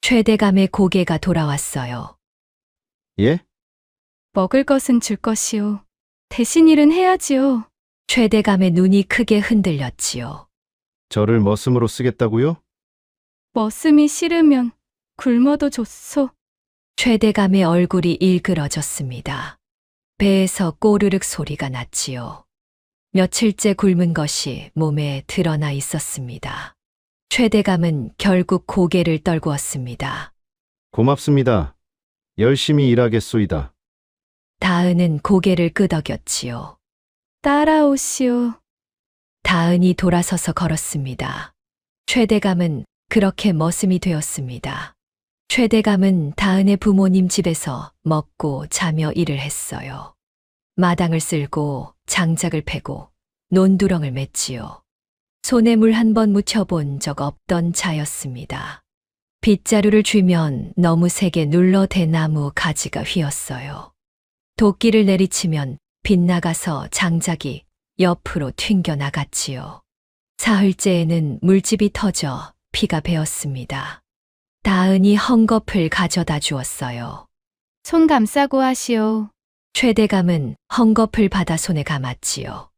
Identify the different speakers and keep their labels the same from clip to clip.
Speaker 1: 최대감의 고개가 돌아왔어요.
Speaker 2: 예?
Speaker 3: 먹을 것은 줄 것이오. 대신 일은 해야지요.
Speaker 1: 최대감의 눈이 크게 흔들렸지요.
Speaker 2: 저를 머슴으로 쓰겠다고요?
Speaker 3: 머슴이 싫으면 굶어도 좋소.
Speaker 1: 최대감의 얼굴이 일그러졌습니다. 배에서 꼬르륵 소리가 났지요. 며칠째 굶은 것이 몸에 드러나 있었습니다. 최대감은 결국 고개를 떨구었습니다.
Speaker 2: 고맙습니다. 열심히 일하겠소이다.
Speaker 1: 다은은 고개를 끄덕였지요.
Speaker 3: 따라오시오.
Speaker 1: 다은이 돌아서서 걸었습니다. 최대감은 그렇게 머슴이 되었습니다. 최대감은 다은의 부모님 집에서 먹고 자며 일을 했어요. 마당을 쓸고 장작을 패고 논두렁을 맸지요. 손에 물 한 번 묻혀본 적 없던 자였습니다. 빗자루를 쥐면 너무 세게 눌러댄 나무 가지가 휘었어요. 도끼를 내리치면 빗나가서 장작이 옆으로 튕겨나갔지요. 사흘째에는 물집이 터져 피가 배었습니다. 다은이 헝겊을 가져다 주었어요.
Speaker 3: 손 감싸고 하시오.
Speaker 1: 최대감은 헝겊을 받아 손에 감았지요.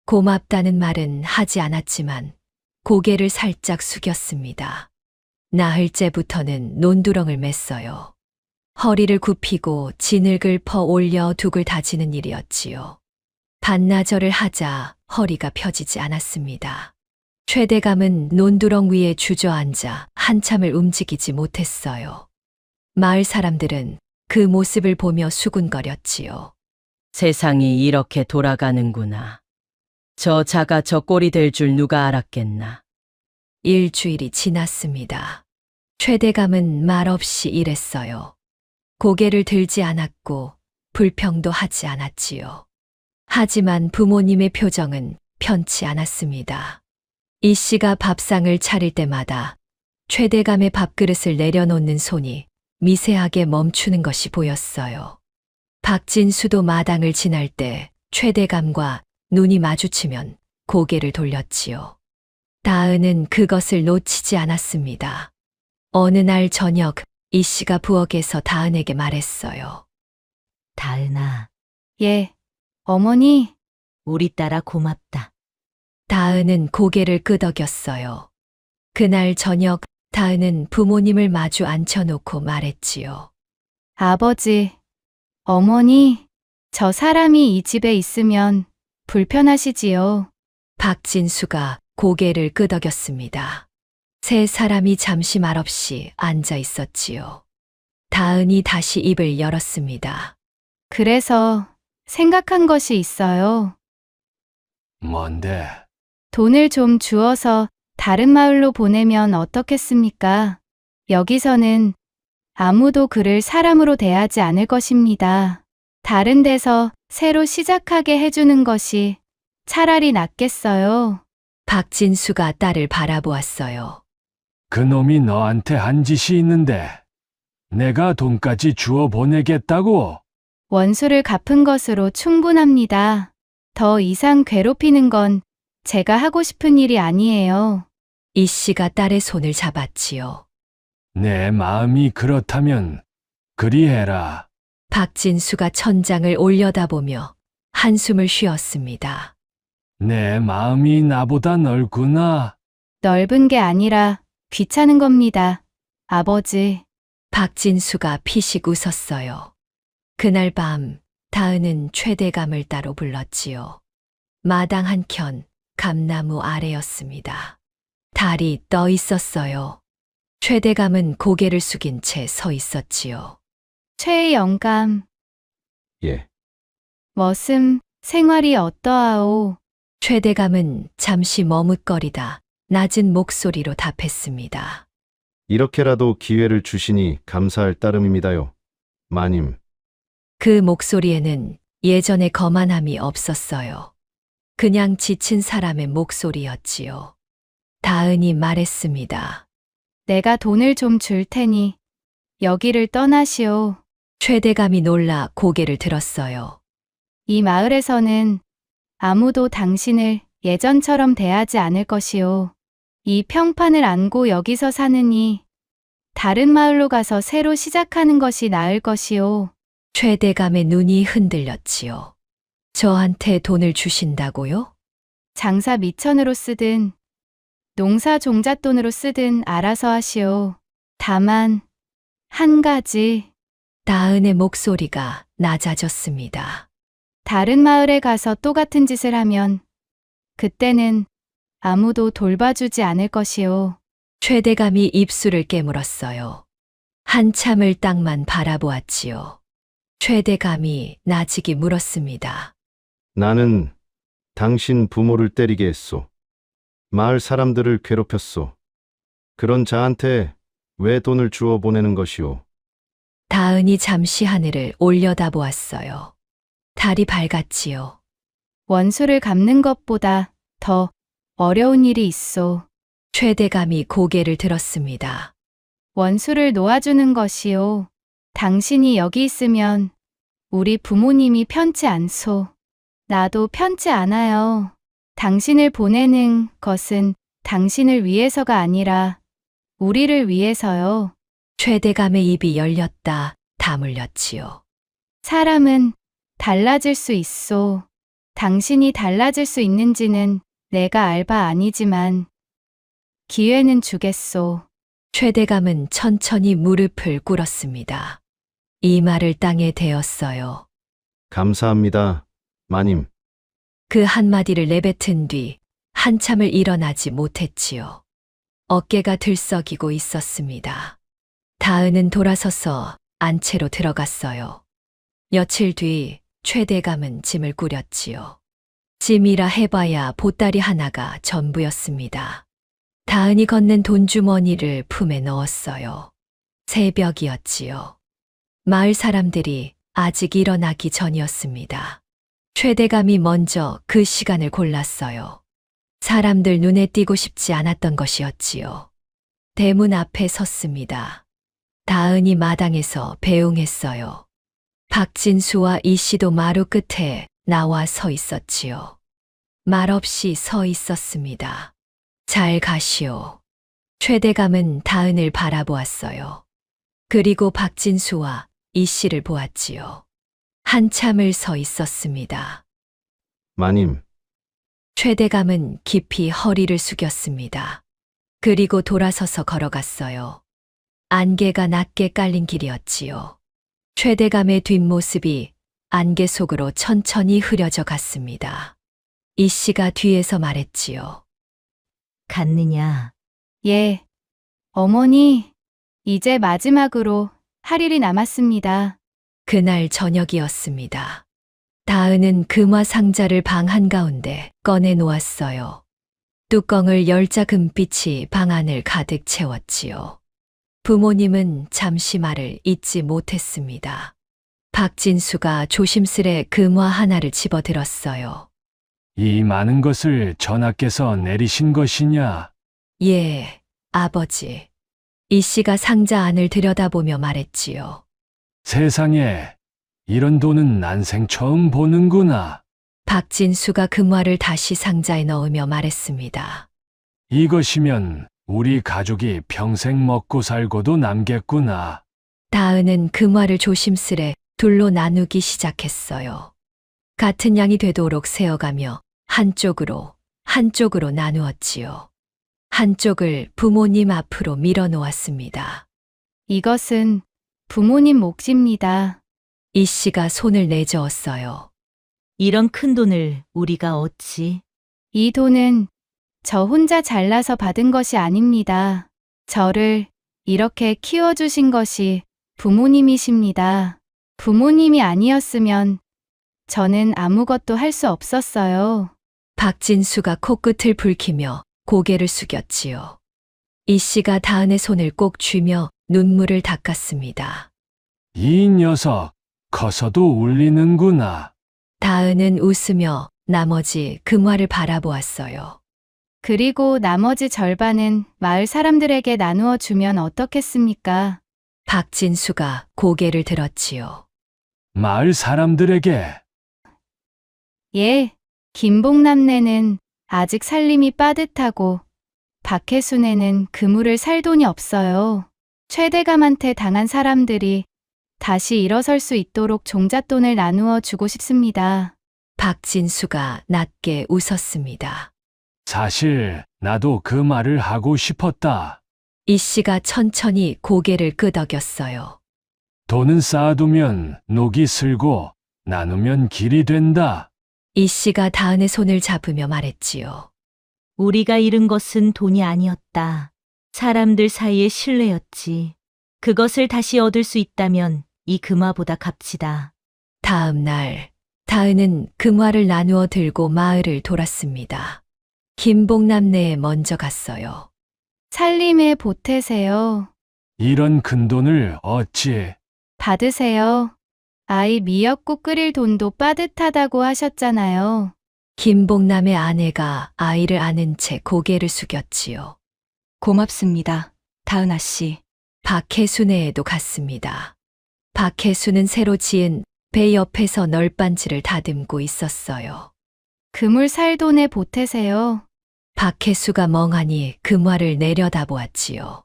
Speaker 1: 고맙다는 말은 하지 않았지만 고개를 살짝 숙였습니다. 나흘째부터는 논두렁을 맸어요. 허리를 굽히고 진흙을 퍼 올려 둑을 다지는 일이었지요. 반나절을 하자 허리가 펴지지 않았습니다. 최대감은 논두렁 위에 주저앉아 한참을 움직이지 못했어요. 마을 사람들은 그 모습을 보며 수군거렸지요.
Speaker 4: 세상이 이렇게 돌아가는구나. 저 자가 저 꼴이 될 줄 누가 알았겠나.
Speaker 1: 일주일이 지났습니다. 최대감은 말없이 일했어요. 고개를 들지 않았고 불평도 하지 않았지요. 하지만 부모님의 표정은 편치 않았습니다. 이 씨가 밥상을 차릴 때마다 최대감의 밥그릇을 내려놓는 손이 미세하게 멈추는 것이 보였어요. 박진수도 마당을 지날 때 최대감과 눈이 마주치면 고개를 돌렸지요. 다은은 그것을 놓치지 않았습니다. 어느 날 저녁 이 씨가 부엌에서 다은에게 말했어요.
Speaker 5: 다은아,
Speaker 3: 예, 어머니.
Speaker 5: 우리 딸아 고맙다.
Speaker 1: 다은은 고개를 끄덕였어요. 그날 저녁 다은은 부모님을 마주 앉혀놓고 말했지요.
Speaker 3: 아버지, 어머니, 저 사람이 이 집에 있으면 불편하시지요.
Speaker 1: 박진수가 고개를 끄덕였습니다. 세 사람이 잠시 말없이 앉아 있었지요. 다은이 다시 입을 열었습니다.
Speaker 3: 그래서 생각한 것이 있어요.
Speaker 6: 뭔데?
Speaker 3: 돈을 좀 주어서 다른 마을로 보내면 어떻겠습니까? 여기서는 아무도 그를 사람으로 대하지 않을 것입니다. 다른 데서 새로 시작하게 해주는 것이 차라리 낫겠어요.
Speaker 1: 박진수가 딸을 바라보았어요.
Speaker 6: 그놈이 너한테 한 짓이 있는데 내가 돈까지 주워 보내겠다고?
Speaker 3: 원수를 갚은 것으로 충분합니다. 더 이상 괴롭히는 건 제가 하고 싶은 일이 아니에요.
Speaker 1: 이 씨가 딸의 손을 잡았지요.
Speaker 6: 내 마음이 그렇다면 그리해라.
Speaker 1: 박진수가 천장을 올려다보며 한숨을 쉬었습니다.
Speaker 6: 내 마음이 나보다 넓구나.
Speaker 3: 넓은 게 아니라 귀찮은 겁니다. 아버지.
Speaker 1: 박진수가 피식 웃었어요. 그날 밤 다은은 최대감을 따로 불렀지요. 마당 한켠 감나무 아래였습니다. 달이 떠 있었어요. 최대감은 고개를 숙인 채 서 있었지요.
Speaker 3: 최의 영감,
Speaker 2: 예.
Speaker 3: 머슴 생활이 어떠하오?
Speaker 1: 최대감은 잠시 머뭇거리다 낮은 목소리로 답했습니다.
Speaker 2: 이렇게라도 기회를 주시니 감사할 따름입니다요. 마님.
Speaker 1: 그 목소리에는 예전의 거만함이 없었어요. 그냥 지친 사람의 목소리였지요. 다은이 말했습니다.
Speaker 3: 내가 돈을 좀 줄 테니 여기를 떠나시오.
Speaker 1: 최대감이 놀라 고개를 들었어요.
Speaker 3: 이 마을에서는 아무도 당신을 예전처럼 대하지 않을 것이오. 이 평판을 안고 여기서 사느니 다른 마을로 가서 새로 시작하는 것이 나을 것이오.
Speaker 1: 최대감의 눈이 흔들렸지요. 저한테 돈을 주신다고요?
Speaker 3: 장사 미천으로 쓰든 농사 종잣돈으로 쓰든 알아서 하시오. 다만 한 가지,
Speaker 1: 다은의 목소리가 낮아졌습니다.
Speaker 3: 다른 마을에 가서 또 같은 짓을 하면 그때는 아무도 돌봐주지 않을 것이오.
Speaker 1: 최대감이 입술을 깨물었어요. 한참을 땅만 바라보았지요. 최대감이 나직이 물었습니다.
Speaker 2: 나는 당신 부모를 때리게 했소. 마을 사람들을 괴롭혔소. 그런 자한테 왜 돈을 주어 보내는 것이오?
Speaker 1: 다은이 잠시 하늘을 올려다보았어요. 달이 밝았지요.
Speaker 3: 원수를 갚는 것보다 더 어려운 일이 있어.
Speaker 1: 최대감이 고개를 들었습니다.
Speaker 3: 원수를 놓아주는 것이요. 당신이 여기 있으면 우리 부모님이 편치 않소. 나도 편치 않아요. 당신을 보내는 것은 당신을 위해서가 아니라 우리를 위해서요.
Speaker 1: 최대감의 입이 열렸다 다물렸지요.
Speaker 3: 사람은 달라질 수 있소. 당신이 달라질 수 있는지는 내가 알 바 아니지만 기회는 주겠소.
Speaker 1: 최대감은 천천히 무릎을 꿇었습니다. 이 말을 땅에 대었어요.
Speaker 2: 감사합니다, 마님.
Speaker 1: 그 한마디를 내뱉은 뒤 한참을 일어나지 못했지요. 어깨가 들썩이고 있었습니다. 다은은 돌아서서 안채로 들어갔어요. 며칠 뒤 최대감은 짐을 꾸렸지요. 짐이라 해봐야 보따리 하나가 전부였습니다. 다은이 건넨 돈주머니를 품에 넣었어요. 새벽이었지요. 마을 사람들이 아직 일어나기 전이었습니다. 최대감이 먼저 그 시간을 골랐어요. 사람들 눈에 띄고 싶지 않았던 것이었지요. 대문 앞에 섰습니다. 다은이 마당에서 배웅했어요. 박진수와 이 씨도 마루 끝에 나와 서 있었지요. 말없이 서 있었습니다. 잘 가시오. 최대감은 다은을 바라보았어요. 그리고 박진수와 이 씨를 보았지요. 한참을 서 있었습니다.
Speaker 2: 마님,
Speaker 1: 최대감은 깊이 허리를 숙였습니다. 그리고 돌아서서 걸어갔어요. 안개가 낮게 깔린 길이었지요. 최대감의 뒷모습이 안개 속으로 천천히 흐려져 갔습니다. 이 씨가 뒤에서 말했지요.
Speaker 5: 갔느냐?
Speaker 3: 예. 어머니, 이제 마지막으로 할 일이 남았습니다.
Speaker 1: 그날 저녁이었습니다. 다은은 금화 상자를 방 한가운데 꺼내 놓았어요. 뚜껑을 열자 금빛이 방 안을 가득 채웠지요. 부모님은 잠시 말을 잇지 못했습니다. 박진수가 조심스레 금화 하나를 집어들었어요.
Speaker 6: 이 많은 것을 전하께서 내리신 것이냐?
Speaker 1: 예, 아버지. 이 씨가 상자 안을 들여다보며 말했지요.
Speaker 6: 세상에 이런 돈은 난생 처음 보는구나.
Speaker 1: 박진수가 금화를 다시 상자에 넣으며 말했습니다.
Speaker 6: 이것이면 우리 가족이 평생 먹고 살고도 남겠구나.
Speaker 1: 다은은 금화를 조심스레 둘로 나누기 시작했어요. 같은 양이 되도록 세어가며 한쪽으로 나누었지요. 한쪽을 부모님 앞으로 밀어 놓았습니다.
Speaker 3: 이것은 부모님 몫입니다.
Speaker 1: 이 씨가 손을 내저었어요.
Speaker 5: 이런 큰 돈을 우리가 어찌?
Speaker 3: 이 돈은 저 혼자 잘나서 받은 것이 아닙니다. 저를 이렇게 키워주신 것이 부모님이십니다. 부모님이 아니었으면 저는 아무것도 할 수 없었어요.
Speaker 1: 박진수가 코끝을 붉히며 고개를 숙였지요. 이 씨가 다은의 손을 꼭 쥐며 눈물을 닦았습니다.
Speaker 6: 이 녀석 커서도 울리는구나.
Speaker 1: 다은은 웃으며 나머지 금화를 바라보았어요.
Speaker 3: 그리고 나머지 절반은 마을 사람들에게 나누어 주면 어떻겠습니까?
Speaker 1: 박진수가 고개를 들었지요.
Speaker 6: 마을 사람들에게
Speaker 3: 예, 김복남네는 아직 살림이 빠듯하고 박혜순에는 그물을 살 돈이 없어요. 최대감한테 당한 사람들이 다시 일어설 수 있도록 종잣돈을 나누어 주고 싶습니다.
Speaker 1: 박진수가 낮게 웃었습니다.
Speaker 6: 사실 나도 그 말을 하고 싶었다.
Speaker 1: 이 씨가 천천히 고개를 끄덕였어요.
Speaker 6: 돈은 쌓아두면 녹이 슬고 나누면 길이 된다.
Speaker 1: 이 씨가 다은의 손을 잡으며 말했지요.
Speaker 5: 우리가 잃은 것은 돈이 아니었다. 사람들 사이의 신뢰였지. 그것을 다시 얻을 수 있다면 이 금화보다 값지다.
Speaker 1: 다음 날, 다은은 금화를 나누어 들고 마을을 돌았습니다. 김복남네에 먼저 갔어요.
Speaker 3: 살림에 보태세요.
Speaker 6: 이런 큰 돈을 어찌.
Speaker 3: 받으세요. 아이 미역국 끓일 돈도 빠듯하다고 하셨잖아요.
Speaker 1: 김복남의 아내가 아이를 안은 채 고개를 숙였지요.
Speaker 7: 고맙습니다. 다은아 씨.
Speaker 1: 박혜순네에도 갔습니다. 박혜순은 새로 지은 배 옆에서 널빤지를 다듬고 있었어요.
Speaker 3: 그물 살 돈에 보태세요.
Speaker 1: 박혜수가 멍하니 금화를 내려다보았지요.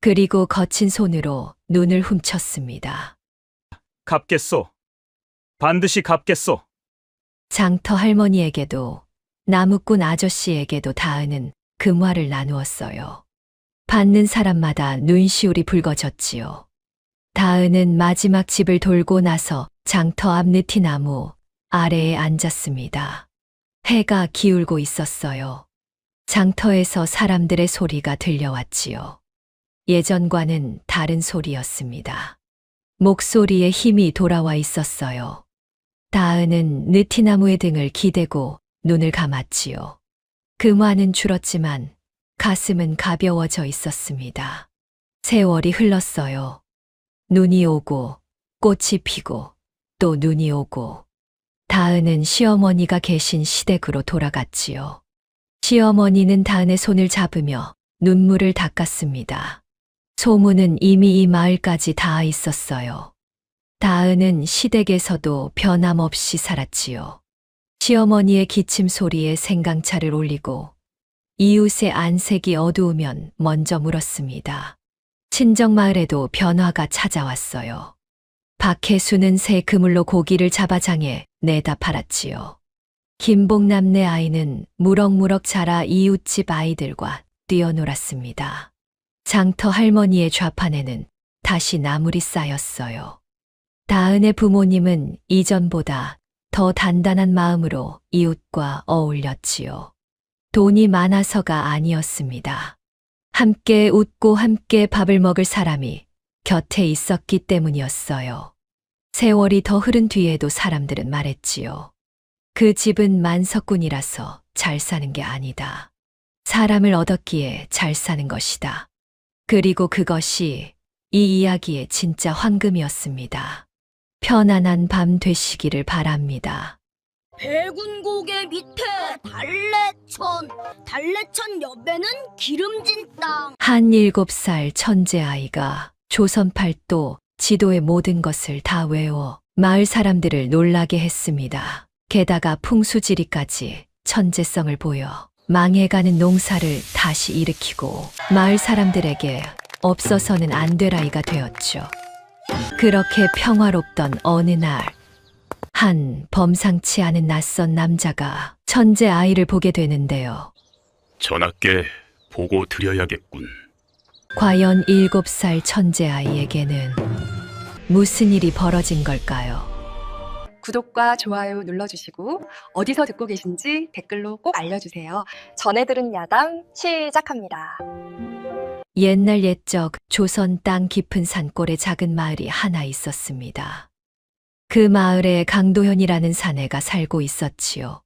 Speaker 1: 그리고 거친 손으로 눈을 훔쳤습니다.
Speaker 8: 갚겠소. 반드시 갚겠소.
Speaker 1: 장터 할머니에게도 나무꾼 아저씨에게도 다은은 금화를 나누었어요. 받는 사람마다 눈시울이 붉어졌지요. 다은은 마지막 집을 돌고 나서 장터 앞 느티나무 아래에 앉았습니다. 해가 기울고 있었어요. 장터에서 사람들의 소리가 들려왔지요. 예전과는 다른 소리였습니다. 목소리에 힘이 돌아와 있었어요. 다은은 느티나무의 등을 기대고 눈을 감았지요. 금화는 줄었지만 가슴은 가벼워져 있었습니다. 세월이 흘렀어요. 눈이 오고 꽃이 피고 또 눈이 오고 다은은 시어머니가 계신 시댁으로 돌아갔지요. 시어머니는 다은의 손을 잡으며 눈물을 닦았습니다. 소문은 이미 이 마을까지 닿아 있었어요. 다은은 시댁에서도 변함없이 살았지요. 시어머니의 기침 소리에 생강차를 올리고 이웃의 안색이 어두우면 먼저 물었습니다. 친정마을에도 변화가 찾아왔어요. 박혜수는 새 그물로 고기를 잡아장에 내다 팔았지요. 김복남네 아이는 무럭무럭 자라 이웃집 아이들과 뛰어놀았습니다. 장터 할머니의 좌판에는 다시 나물이 쌓였어요. 다은의 부모님은 이전보다 더 단단한 마음으로 이웃과 어울렸지요. 돈이 많아서가 아니었습니다. 함께 웃고 함께 밥을 먹을 사람이 곁에 있었기 때문이었어요. 세월이 더 흐른 뒤에도 사람들은 말했지요. 그 집은 만석군이라서 잘 사는 게 아니다. 사람을 얻었기에 잘 사는 것이다. 그리고 그것이 이 이야기의 진짜 황금이었습니다. 편안한 밤 되시기를 바랍니다.
Speaker 9: 백운고개 밑에 달래천 옆에는 기름진 땅.
Speaker 1: 한 7살 천재아이가 조선팔도 지도의 모든 것을 다 외워 마을 사람들을 놀라게 했습니다. 게다가 풍수지리까지 천재성을 보여 망해가는 농사를 다시 일으키고 마을 사람들에게 없어서는 안 될 아이가 되었죠. 그렇게 평화롭던 어느 날, 한 범상치 않은 낯선 남자가 천재 아이를 보게 되는데요.
Speaker 10: 전하께 보고 드려야겠군.
Speaker 1: 과연 7살 천재 아이에게는 무슨 일이 벌어진 걸까요?
Speaker 7: 구독과 좋아요 눌러주시고 어디서 듣고 계신지 댓글로 꼭 알려주세요. 전해들은 야당 시작합니다.
Speaker 1: 옛날 옛적 조선 땅 깊은 산골에 작은 마을이 하나 있었습니다. 그 마을에 강도현이라는 사내가 살고 있었지요.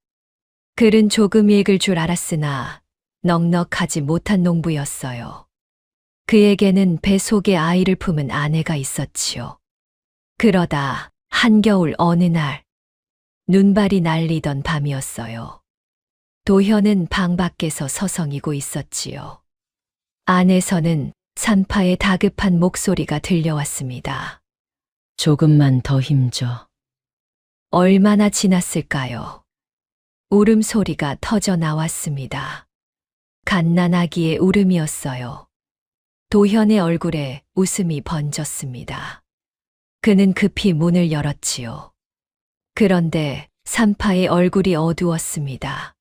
Speaker 1: 글은 조금 읽을 줄 알았으나 넉넉하지 못한 농부였어요. 그에게는 배 속에 아이를 품은 아내가 있었지요. 그러다 한겨울 어느 날 눈발이 날리던 밤이었어요. 도현은 방 밖에서 서성이고 있었지요. 안에서는 산파의 다급한 목소리가 들려왔습니다.
Speaker 4: 조금만 더 힘줘.
Speaker 1: 얼마나 지났을까요? 울음소리가 터져 나왔습니다. 갓난아기의 울음이었어요. 도현의 얼굴에 웃음이 번졌습니다. 그는 급히 문을 열었지요. 그런데 산파의 얼굴이 어두웠습니다.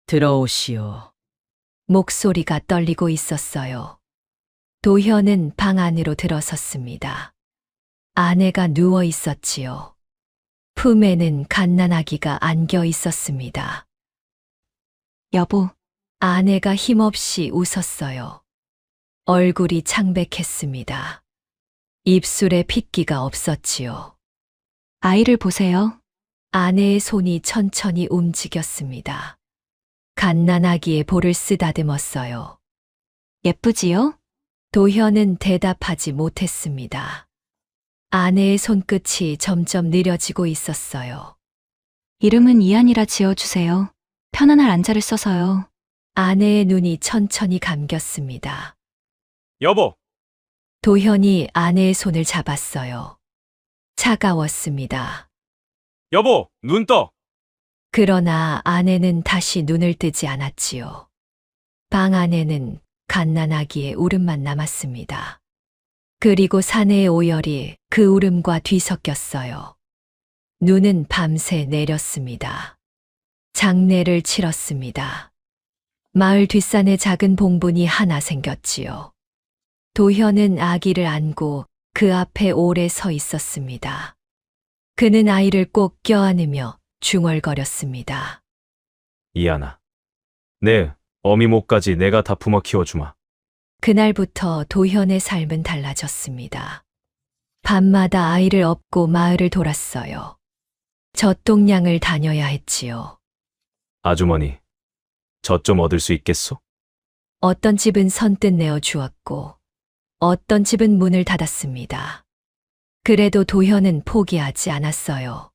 Speaker 4: 들어오시오.
Speaker 1: 목소리가 떨리고 있었어요. 도현은 방 안으로 들어섰습니다. 아내가 누워 있었지요. 품에는 갓난아기가 안겨 있었습니다.
Speaker 7: 여보,
Speaker 1: 아내가 힘없이 웃었어요. 얼굴이 창백했습니다. 입술에 핏기가 없었지요.
Speaker 7: 아이를 보세요.
Speaker 1: 아내의 손이 천천히 움직였습니다. 갓난아기의 볼을 쓰다듬었어요.
Speaker 7: 예쁘지요?
Speaker 1: 도현은 대답하지 못했습니다. 아내의 손끝이 점점 느려지고 있었어요.
Speaker 7: 이름은 이한이라 지어주세요. 편안할 안자를 써서요.
Speaker 1: 아내의 눈이 천천히 감겼습니다.
Speaker 8: 여보,
Speaker 1: 도현이 아내의 손을 잡았어요. 차가웠습니다.
Speaker 8: 여보, 눈 떠.
Speaker 1: 그러나 아내는 다시 눈을 뜨지 않았지요. 방 안에는 갓난아기의 울음만 남았습니다. 그리고 사내의 오열이 그 울음과 뒤섞였어요. 눈은 밤새 내렸습니다. 장례를 치렀습니다. 마을 뒷산에 작은 봉분이 하나 생겼지요. 도현은 아기를 안고 그 앞에 오래 서 있었습니다. 그는 아이를 꼭 껴안으며 중얼거렸습니다.
Speaker 11: 이하나, 내 어미 목까지 내가 다 품어 키워주마.
Speaker 1: 그날부터 도현의 삶은 달라졌습니다. 밤마다 아이를 업고 마을을 돌았어요. 젖동량을 다녀야 했지요.
Speaker 11: 아주머니, 젖 좀 얻을 수 있겠소?
Speaker 1: 어떤 집은 선뜻 내어 주었고 어떤 집은 문을 닫았습니다. 그래도 도현은 포기하지 않았어요.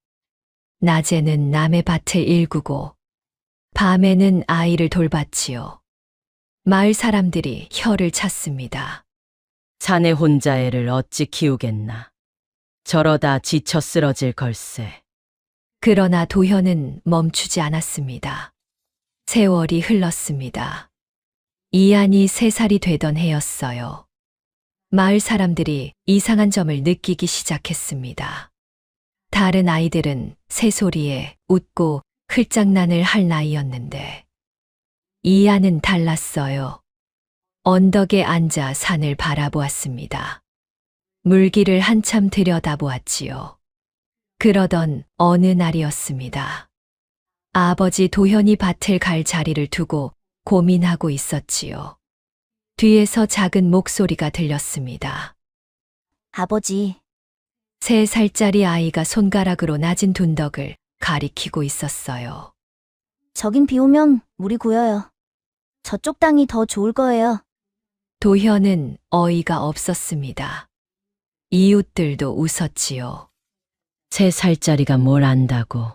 Speaker 1: 낮에는 남의 밭을 일구고 밤에는 아이를 돌봤지요. 마을 사람들이 혀를 찼습니다.
Speaker 4: 자네 혼자 애를 어찌 키우겠나. 저러다 지쳐 쓰러질 걸세.
Speaker 1: 그러나 도현은 멈추지 않았습니다. 세월이 흘렀습니다. 이한이 3살이 되던 해였어요. 마을 사람들이 이상한 점을 느끼기 시작했습니다. 다른 아이들은 새소리에 웃고 흘장난을 할 나이였는데 이한은 달랐어요. 언덕에 앉아 산을 바라보았습니다. 물길을 한참 들여다보았지요. 그러던 어느 날이었습니다. 아버지 도현이 밭을 갈 자리를 두고 고민하고 있었지요. 뒤에서 작은 목소리가 들렸습니다.
Speaker 9: 아버지,
Speaker 1: 3살짜리 아이가 손가락으로 낮은 둔덕을 가리키고 있었어요.
Speaker 9: 저긴 비 오면 물이 고여요. 저쪽 땅이 더 좋을 거예요.
Speaker 1: 도현은 어이가 없었습니다. 이웃들도 웃었지요.
Speaker 4: 3살짜리가 뭘 안다고.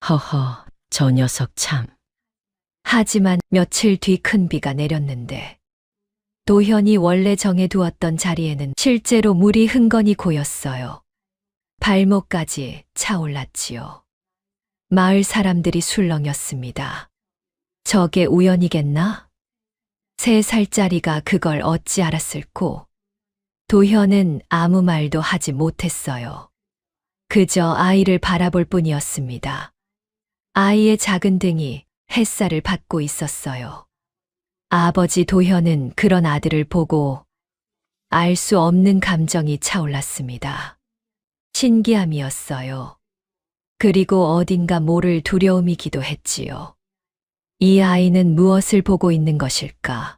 Speaker 4: 허허, 저 녀석 참.
Speaker 1: 하지만 며칠 뒤 큰 비가 내렸는데 도현이 원래 정해두었던 자리에는 실제로 물이 흥건히 고였어요. 발목까지 차올랐지요. 마을 사람들이 술렁였습니다. 저게 우연이겠나? 3살짜리가 그걸 어찌 알았을꼬? 도현은 아무 말도 하지 못했어요. 그저 아이를 바라볼 뿐이었습니다. 아이의 작은 등이 햇살을 받고 있었어요. 아버지 도현은 그런 아들을 보고 알 수 없는 감정이 차올랐습니다. 신기함이었어요. 그리고 어딘가 모를 두려움이기도 했지요. 이 아이는 무엇을 보고 있는 것일까?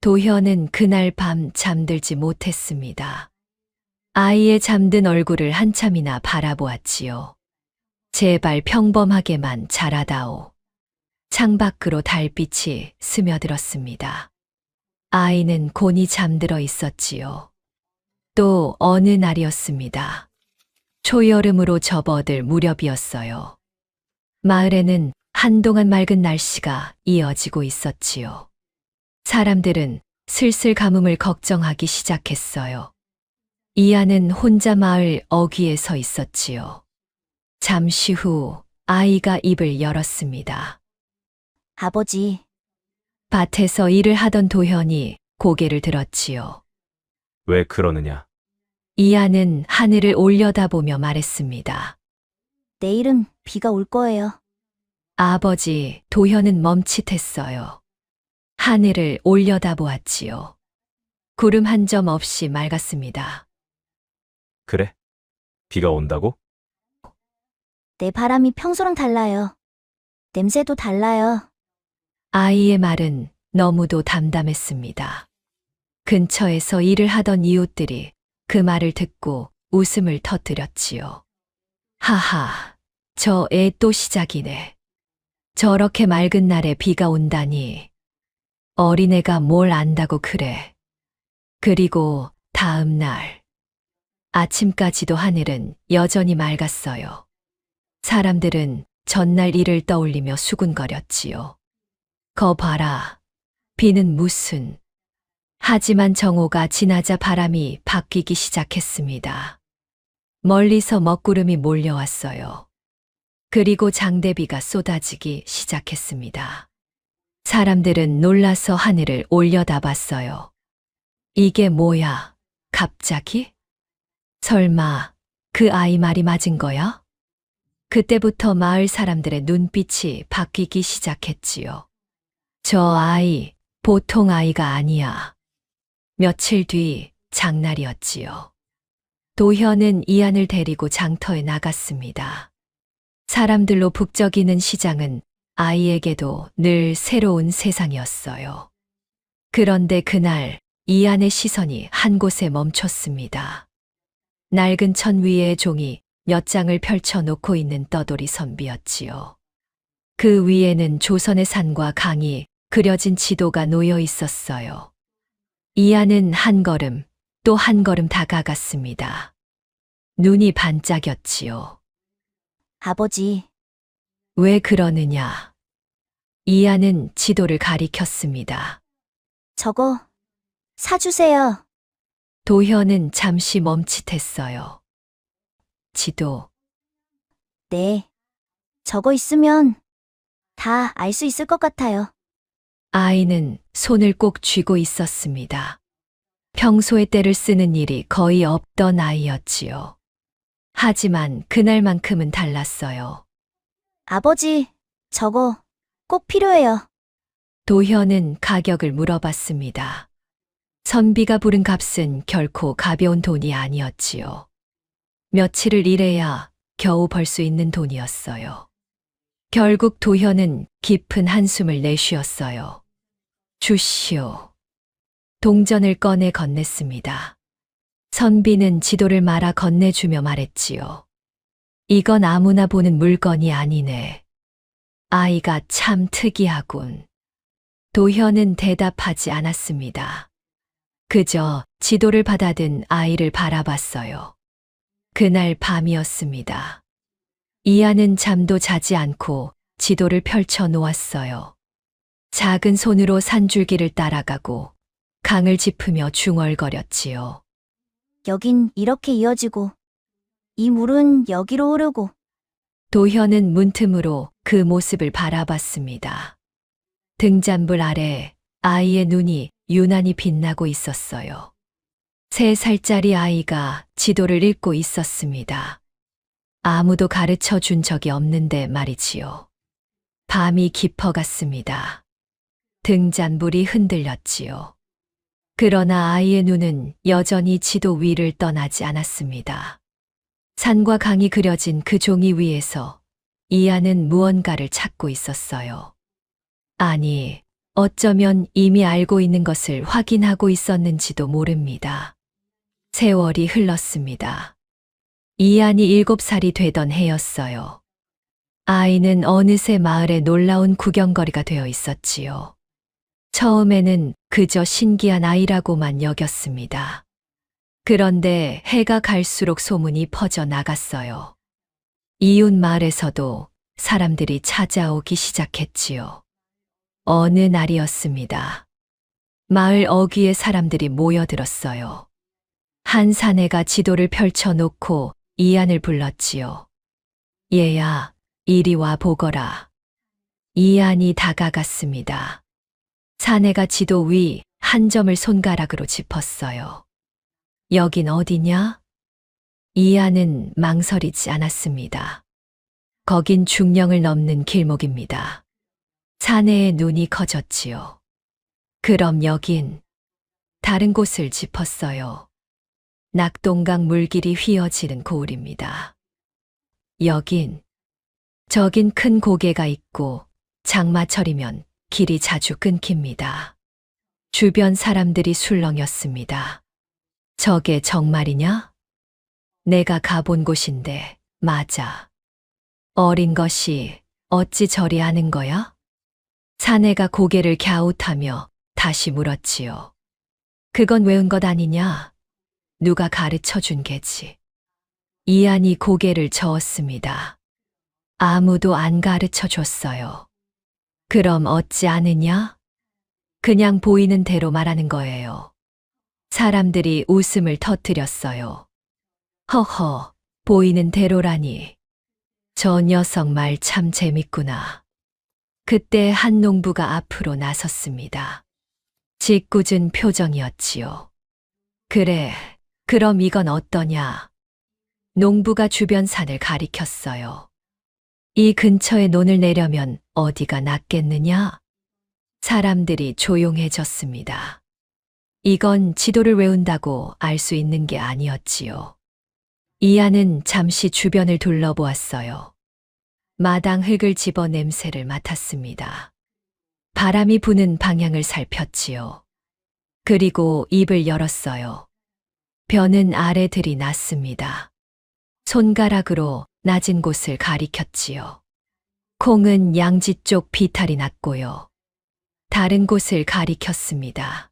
Speaker 1: 도현은 그날 밤 잠들지 못했습니다. 아이의 잠든 얼굴을 한참이나 바라보았지요. 제발 평범하게만 자라다오. 창밖으로 달빛이 스며들었습니다. 아이는 곤히 잠들어 있었지요. 또 어느 날이었습니다. 초여름으로 접어들 무렵이었어요. 마을에는 한동안 맑은 날씨가 이어지고 있었지요. 사람들은 슬슬 가뭄을 걱정하기 시작했어요. 이하는 혼자 마을 어귀에 서 있었지요. 잠시 후 아이가 입을 열었습니다.
Speaker 9: 아버지,
Speaker 1: 밭에서 일을 하던 도현이 고개를 들었지요.
Speaker 11: 왜 그러느냐?
Speaker 1: 이하는 하늘을 올려다보며 말했습니다.
Speaker 9: 내일은 비가 올 거예요.
Speaker 1: 아버지, 도현은 멈칫했어요. 하늘을 올려다보았지요. 구름 한 점 없이 맑았습니다.
Speaker 11: 그래? 비가 온다고?
Speaker 9: 내 바람이 평소랑 달라요. 냄새도 달라요.
Speaker 1: 아이의 말은 너무도 담담했습니다. 근처에서 일을 하던 이웃들이 그 말을 듣고 웃음을 터뜨렸지요. 하하, 저 애 또 시작이네. 저렇게 맑은 날에 비가 온다니. 어린애가 뭘 안다고 그래. 그리고 다음 날. 아침까지도 하늘은 여전히 맑았어요. 사람들은 전날 일을 떠올리며 수군거렸지요. 거 봐라. 비는 무슨. 하지만 정오가 지나자 바람이 바뀌기 시작했습니다. 멀리서 먹구름이 몰려왔어요. 그리고 장대비가 쏟아지기 시작했습니다. 사람들은 놀라서 하늘을 올려다봤어요. 이게 뭐야? 갑자기? 설마 그 아이 말이 맞은 거야? 그때부터 마을 사람들의 눈빛이 바뀌기 시작했지요. 저 아이, 보통 아이가 아니야. 며칠 뒤 장날이었지요. 도현은 이안을 데리고 장터에 나갔습니다. 사람들로 북적이는 시장은 아이에게도 늘 새로운 세상이었어요. 그런데 그날 이안의 시선이 한 곳에 멈췄습니다. 낡은 천 위에 종이 몇 장을 펼쳐놓고 있는 떠돌이 선비였지요. 그 위에는 조선의 산과 강이 그려진 지도가 놓여 있었어요. 이안은 한 걸음 또 한 걸음 다가갔습니다. 눈이 반짝였지요.
Speaker 9: 아버지,
Speaker 1: 왜 그러느냐? 이안은 지도를 가리켰습니다.
Speaker 9: 저거 사주세요.
Speaker 1: 도현은 잠시 멈칫했어요. 지도.
Speaker 9: 네. 저거 있으면 다 알 수 있을 것 같아요.
Speaker 1: 아이는 손을 꼭 쥐고 있었습니다. 평소에 떼를 쓰는 일이 거의 없던 아이였지요. 하지만 그날만큼은 달랐어요.
Speaker 9: 아버지, 저거 꼭 필요해요.
Speaker 1: 도현은 가격을 물어봤습니다. 선비가 부른 값은 결코 가벼운 돈이 아니었지요. 며칠을 일해야 겨우 벌 수 있는 돈이었어요. 결국 도현은 깊은 한숨을 내쉬었어요. 주시오. 동전을 꺼내 건넸습니다. 선비는 지도를 말아 건네주며 말했지요. 이건 아무나 보는 물건이 아니네. 아이가 참 특이하군. 도현은 대답하지 않았습니다. 그저 지도를 받아든 아이를 바라봤어요. 그날 밤이었습니다. 이안은 잠도 자지 않고 지도를 펼쳐 놓았어요. 작은 손으로 산줄기를 따라가고 강을 짚으며 중얼거렸지요.
Speaker 9: 여긴 이렇게 이어지고 이 물은 여기로 흐르고.
Speaker 1: 도현은 문틈으로 그 모습을 바라봤습니다. 등잔불 아래 아이의 눈이 유난히 빛나고 있었어요. 3살짜리 아이가 지도를 읽고 있었습니다. 아무도 가르쳐 준 적이 없는데 말이지요. 밤이 깊어갔습니다. 등잔불이 흔들렸지요. 그러나 아이의 눈은 여전히 지도 위를 떠나지 않았습니다. 산과 강이 그려진 그 종이 위에서 이안은 무언가를 찾고 있었어요. 아니, 어쩌면 이미 알고 있는 것을 확인하고 있었는지도 모릅니다. 세월이 흘렀습니다. 이안이 7살이 되던 해였어요. 아이는 어느새 마을에 놀라운 구경거리가 되어 있었지요. 처음에는 그저 신기한 아이라고만 여겼습니다. 그런데 해가 갈수록 소문이 퍼져 나갔어요. 이웃 마을에서도 사람들이 찾아오기 시작했지요. 어느 날이었습니다. 마을 어귀에 사람들이 모여들었어요. 한 사내가 지도를 펼쳐놓고 이안을 불렀지요. 얘야, 이리 와 보거라. 이안이 다가갔습니다. 사내가 지도 위 한 점을 손가락으로 짚었어요. 여긴 어디냐? 이하는 망설이지 않았습니다. 거긴 중령을 넘는 길목입니다. 사내의 눈이 커졌지요. 그럼 여긴 다른 곳을 짚었어요. 낙동강 물길이 휘어지는 고을입니다. 저긴 큰 고개가 있고 장마철이면 길이 자주 끊깁니다. 주변 사람들이 술렁였습니다. 저게 정말이냐? 내가 가본 곳인데, 맞아. 어린 것이 어찌 저리 아는 거야? 사내가 고개를 갸웃하며 다시 물었지요. 그건 외운 것 아니냐? 누가 가르쳐 준 게지. 이한이 고개를 저었습니다. 아무도 안 가르쳐 줬어요. 그럼 어찌 아느냐? 그냥 보이는 대로 말하는 거예요. 사람들이 웃음을 터뜨렸어요. 허허, 보이는 대로라니. 저 녀석 말 참 재밌구나. 그때 한 농부가 앞으로 나섰습니다. 짓궂은 표정이었지요. 그래, 그럼 이건 어떠냐? 농부가 주변 산을 가리켰어요. 이 근처에 논을 내려면 어디가 낫겠느냐? 사람들이 조용해졌습니다. 이건 지도를 외운다고 알 수 있는 게 아니었지요. 이하는 잠시 주변을 둘러보았어요. 마당 흙을 집어 냄새를 맡았습니다. 바람이 부는 방향을 살폈지요. 그리고 입을 열었어요. 벼는 아래 들이 났습니다. 손가락으로 낮은 곳을 가리켰지요. 콩은 양지 쪽 비탈이 났고요. 다른 곳을 가리켰습니다.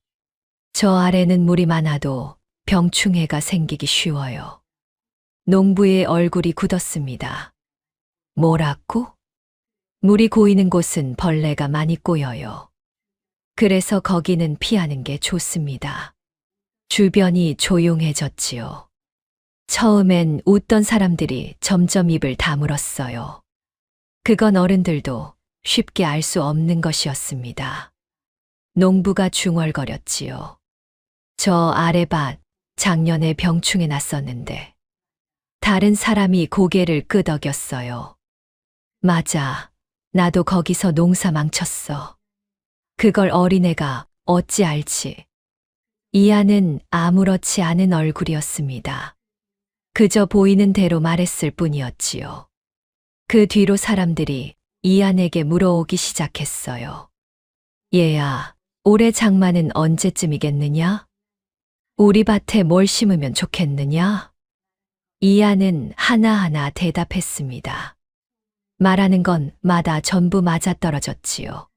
Speaker 1: 저 아래는 물이 많아도 병충해가 생기기 쉬워요. 농부의 얼굴이 굳었습니다. 뭐라고? 물이 고이는 곳은 벌레가 많이 꼬여요. 그래서 거기는 피하는 게 좋습니다. 주변이 조용해졌지요. 처음엔 웃던 사람들이 점점 입을 다물었어요. 그건 어른들도 쉽게 알 수 없는 것이었습니다. 농부가 중얼거렸지요. 저 아래밭 작년에 병충해 났었는데 다른 사람이 고개를 끄덕였어요. 맞아, 나도 거기서 농사 망쳤어. 그걸 어린애가 어찌 알지? 이하는 아무렇지 않은 얼굴이었습니다. 그저 보이는 대로 말했을 뿐이었지요. 그 뒤로 사람들이 이한에게 물어오기 시작했어요. 얘야, 올해 장마는 언제쯤이겠느냐? 우리 밭에 뭘 심으면 좋겠느냐? 이한은 하나하나 대답했습니다. 말하는 건 마다 전부 맞아떨어졌지요.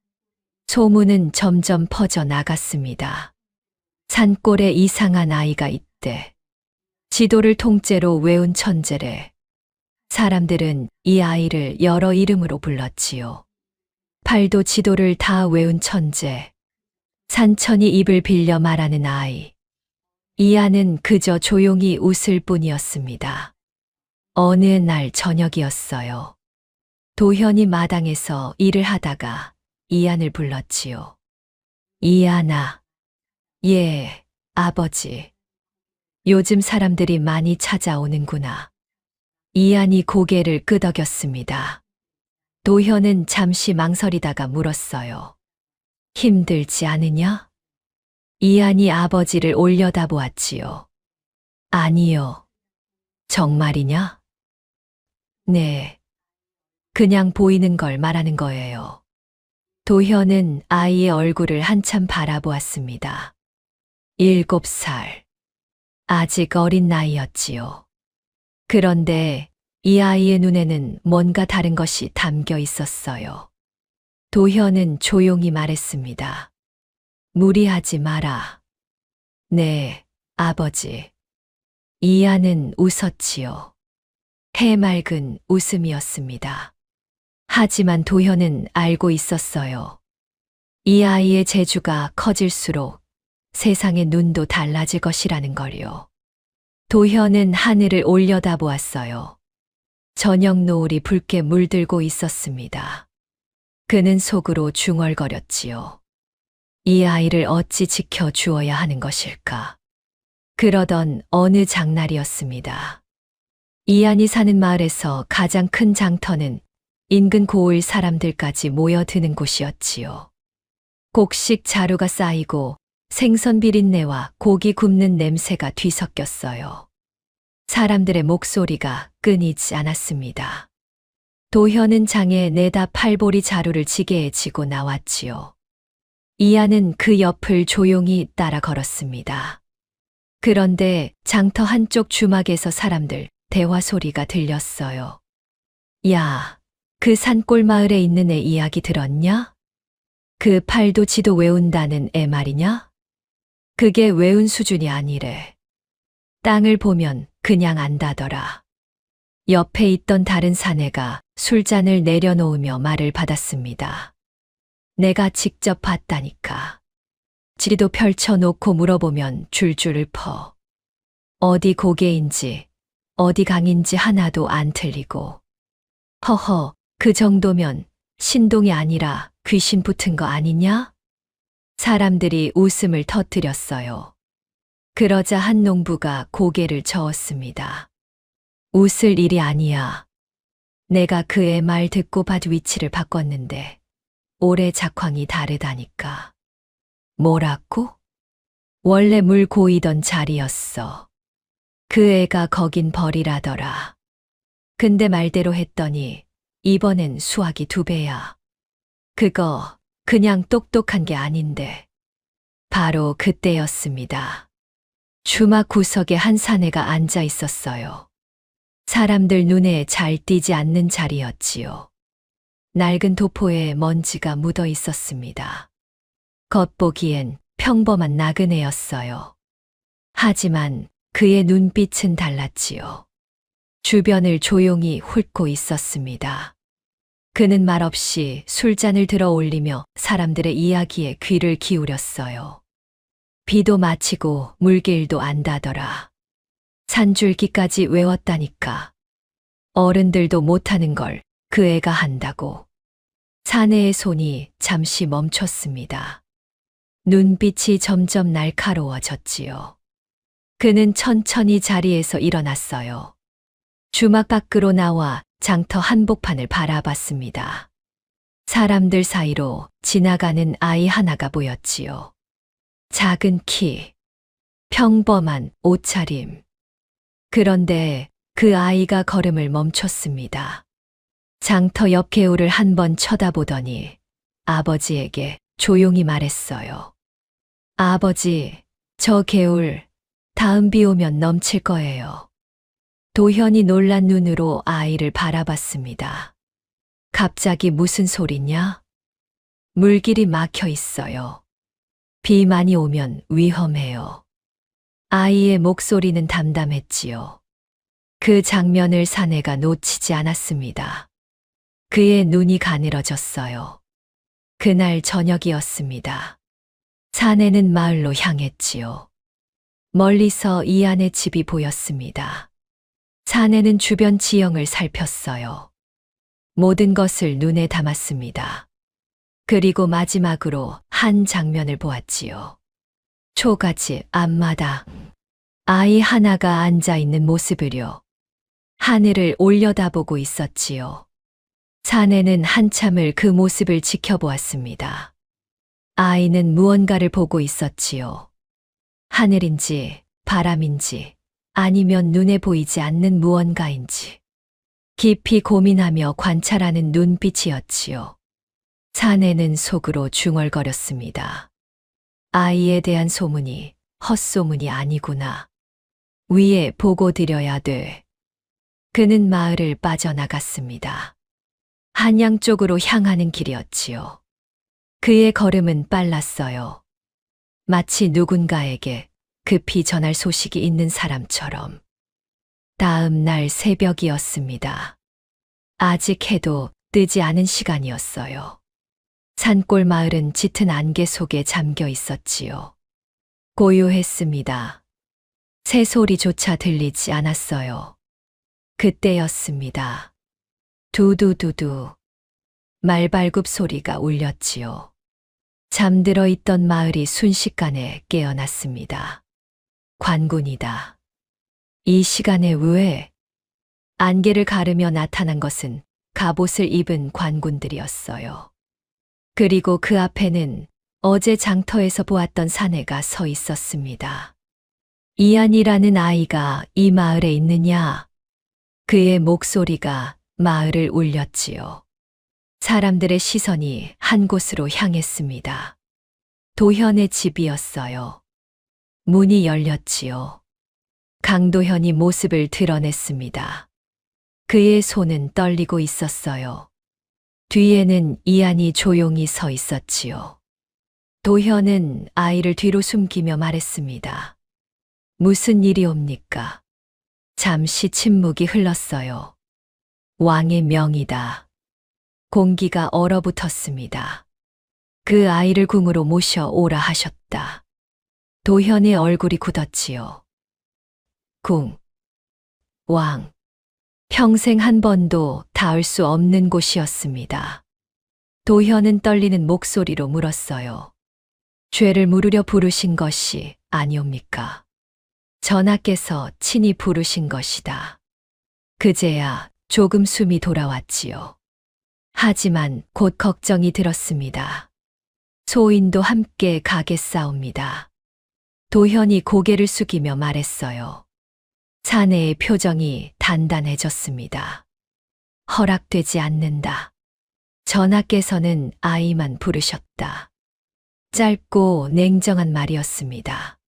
Speaker 1: 소문은 점점 퍼져 나갔습니다. 산골에 이상한 아이가 있대. 지도를 통째로 외운 천재래. 사람들은 이 아이를 여러 이름으로 불렀지요. 팔도 지도를 다 외운 천재. 산천이 입을 빌려 말하는 아이. 이하는 그저 조용히 웃을 뿐이었습니다. 어느 날 저녁이었어요. 도현이 마당에서 일을 하다가 이한을 불렀지요. 이한아. 예, 아버지. 요즘 사람들이 많이 찾아오는구나. 이한이 고개를 끄덕였습니다. 도현은 잠시 망설이다가 물었어요. 힘들지 않으냐? 이한이 아버지를 올려다보았지요. 아니요. 정말이냐? 네. 그냥 보이는 걸 말하는 거예요. 도현은 아이의 얼굴을 한참 바라보았습니다. 7살. 아직 어린 나이였지요. 그런데 이 아이의 눈에는 뭔가 다른 것이 담겨 있었어요. 도현은 조용히 말했습니다. 무리하지 마라. 네, 아버지. 이하는 웃었지요. 해맑은 웃음이었습니다. 하지만 도현은 알고 있었어요. 이 아이의 재주가 커질수록 세상의 눈도 달라질 것이라는 걸요. 도현은 하늘을 올려다보았어요. 저녁 노을이 붉게 물들고 있었습니다. 그는 속으로 중얼거렸지요. 이 아이를 어찌 지켜 주어야 하는 것일까? 그러던 어느 장날이었습니다. 이안이 사는 마을에서 가장 큰 장터는 인근 고을 사람들까지 모여드는 곳이었지요. 곡식 자루가 쌓이고 생선 비린내와 고기 굽는 냄새가 뒤섞였어요. 사람들의 목소리가 끊이지 않았습니다. 도현은 장에 내다 팔보리 자루를 지게에 지고 나왔지요. 이안은 그 옆을 조용히 따라 걸었습니다. 그런데 장터 한쪽 주막에서 사람들 대화 소리가 들렸어요. 야, 그 산골 마을에 있는 애 이야기 들었냐? 그 팔도 지도 외운다는 애 말이냐? 그게 외운 수준이 아니래. 땅을 보면 그냥 안다더라. 옆에 있던 다른 사내가 술잔을 내려놓으며 말을 받았습니다. 내가 직접 봤다니까. 지리도 펼쳐놓고 물어보면 줄줄 읊어. 어디 고개인지 어디 강인지 하나도 안 틀리고. 허허, 그 정도면 신동이 아니라 귀신 붙은 거 아니냐? 사람들이 웃음을 터뜨렸어요. 그러자 한 농부가 고개를 저었습니다. 웃을 일이 아니야. 내가 그의 말 듣고 밭 위치를 바꿨는데 올해 작황이 다르다니까. 뭐라고? 원래 물 고이던 자리였어. 그 애가 거긴 벌이라더라. 근데 말대로 했더니 이번엔 수확이 2배야. 그거 그냥 똑똑한 게 아닌데. 바로 그때였습니다. 주막 구석에 한 사내가 앉아 있었어요. 사람들 눈에 잘 띄지 않는 자리였지요. 낡은 도포에 먼지가 묻어 있었습니다. 겉보기엔 평범한 나그네였어요. 하지만 그의 눈빛은 달랐지요. 주변을 조용히 훑고 있었습니다. 그는 말없이 술잔을 들어 올리며 사람들의 이야기에 귀를 기울였어요. 비도 마치고 물길도 안다더라. 산줄기까지 외웠다니까. 어른들도 못하는 걸 그 애가 한다고. 사내의 손이 잠시 멈췄습니다. 눈빛이 점점 날카로워졌지요. 그는 천천히 자리에서 일어났어요. 주막 밖으로 나와 장터 한복판을 바라봤습니다. 사람들 사이로 지나가는 아이 하나가 보였지요. 작은 키, 평범한 옷차림. 그런데 그 아이가 걸음을 멈췄습니다. 장터 옆 개울을 한번 쳐다보더니 아버지에게 조용히 말했어요. 아버지, 저 개울 다음 비 오면 넘칠 거예요. 도현이 놀란 눈으로 아이를 바라봤습니다. 갑자기 무슨 소리냐? 물길이 막혀 있어요. 비 많이 오면 위험해요. 아이의 목소리는 담담했지요. 그 장면을 사내가 놓치지 않았습니다. 그의 눈이 가늘어졌어요. 그날 저녁이었습니다. 사내는 마을로 향했지요. 멀리서 이안의 집이 보였습니다. 사내는 주변 지형을 살폈어요. 모든 것을 눈에 담았습니다. 그리고 마지막으로 한 장면을 보았지요. 초가집 앞마당. 아이 하나가 앉아 있는 모습을요. 하늘을 올려다보고 있었지요. 사내는 한참을 그 모습을 지켜보았습니다. 아이는 무언가를 보고 있었지요. 하늘인지 바람인지 아니면 눈에 보이지 않는 무언가인지 깊이 고민하며 관찰하는 눈빛이었지요. 사내는 속으로 중얼거렸습니다. 아이에 대한 소문이 헛소문이 아니구나. 위에 보고 드려야 돼. 그는 마을을 빠져나갔습니다. 한양 쪽으로 향하는 길이었지요. 그의 걸음은 빨랐어요. 마치 누군가에게 급히 전할 소식이 있는 사람처럼. 다음 날 새벽이었습니다. 아직 해도 뜨지 않은 시간이었어요. 산골 마을은 짙은 안개 속에 잠겨 있었지요. 고요했습니다. 새소리조차 들리지 않았어요. 그때였습니다. 두두두두. 말발굽 소리가 울렸지요. 잠들어 있던 마을이 순식간에 깨어났습니다. 관군이다. 이 시간에 왜? 안개를 가르며 나타난 것은 갑옷을 입은 관군들이었어요. 그리고 그 앞에는 어제 장터에서 보았던 사내가 서 있었습니다. 이안이라는 아이가 이 마을에 있느냐? 그의 목소리가 마을을 울렸지요. 사람들의 시선이 한 곳으로 향했습니다. 도현의 집이었어요. 문이 열렸지요. 강도현이 모습을 드러냈습니다. 그의 손은 떨리고 있었어요. 뒤에는 이안이 조용히 서 있었지요. 도현은 아이를 뒤로 숨기며 말했습니다. 무슨 일이옵니까? 잠시 침묵이 흘렀어요. 왕의 명이다. 공기가 얼어붙었습니다. 그 아이를 궁으로 모셔 오라 하셨다. 도현의 얼굴이 굳었지요. 궁, 왕, 평생 한 번도 닿을 수 없는 곳이었습니다. 도현은 떨리는 목소리로 물었어요. 죄를 물으려 부르신 것이 아니옵니까? 전하께서 친히 부르신 것이다. 그제야 조금 숨이 돌아왔지요. 하지만 곧 걱정이 들었습니다. 소인도 함께 가겠사옵니다. 도현이 고개를 숙이며 말했어요. 사내의 표정이 단단해졌습니다. 허락되지 않는다. 전하께서는 아이만 부르셨다. 짧고 냉정한 말이었습니다.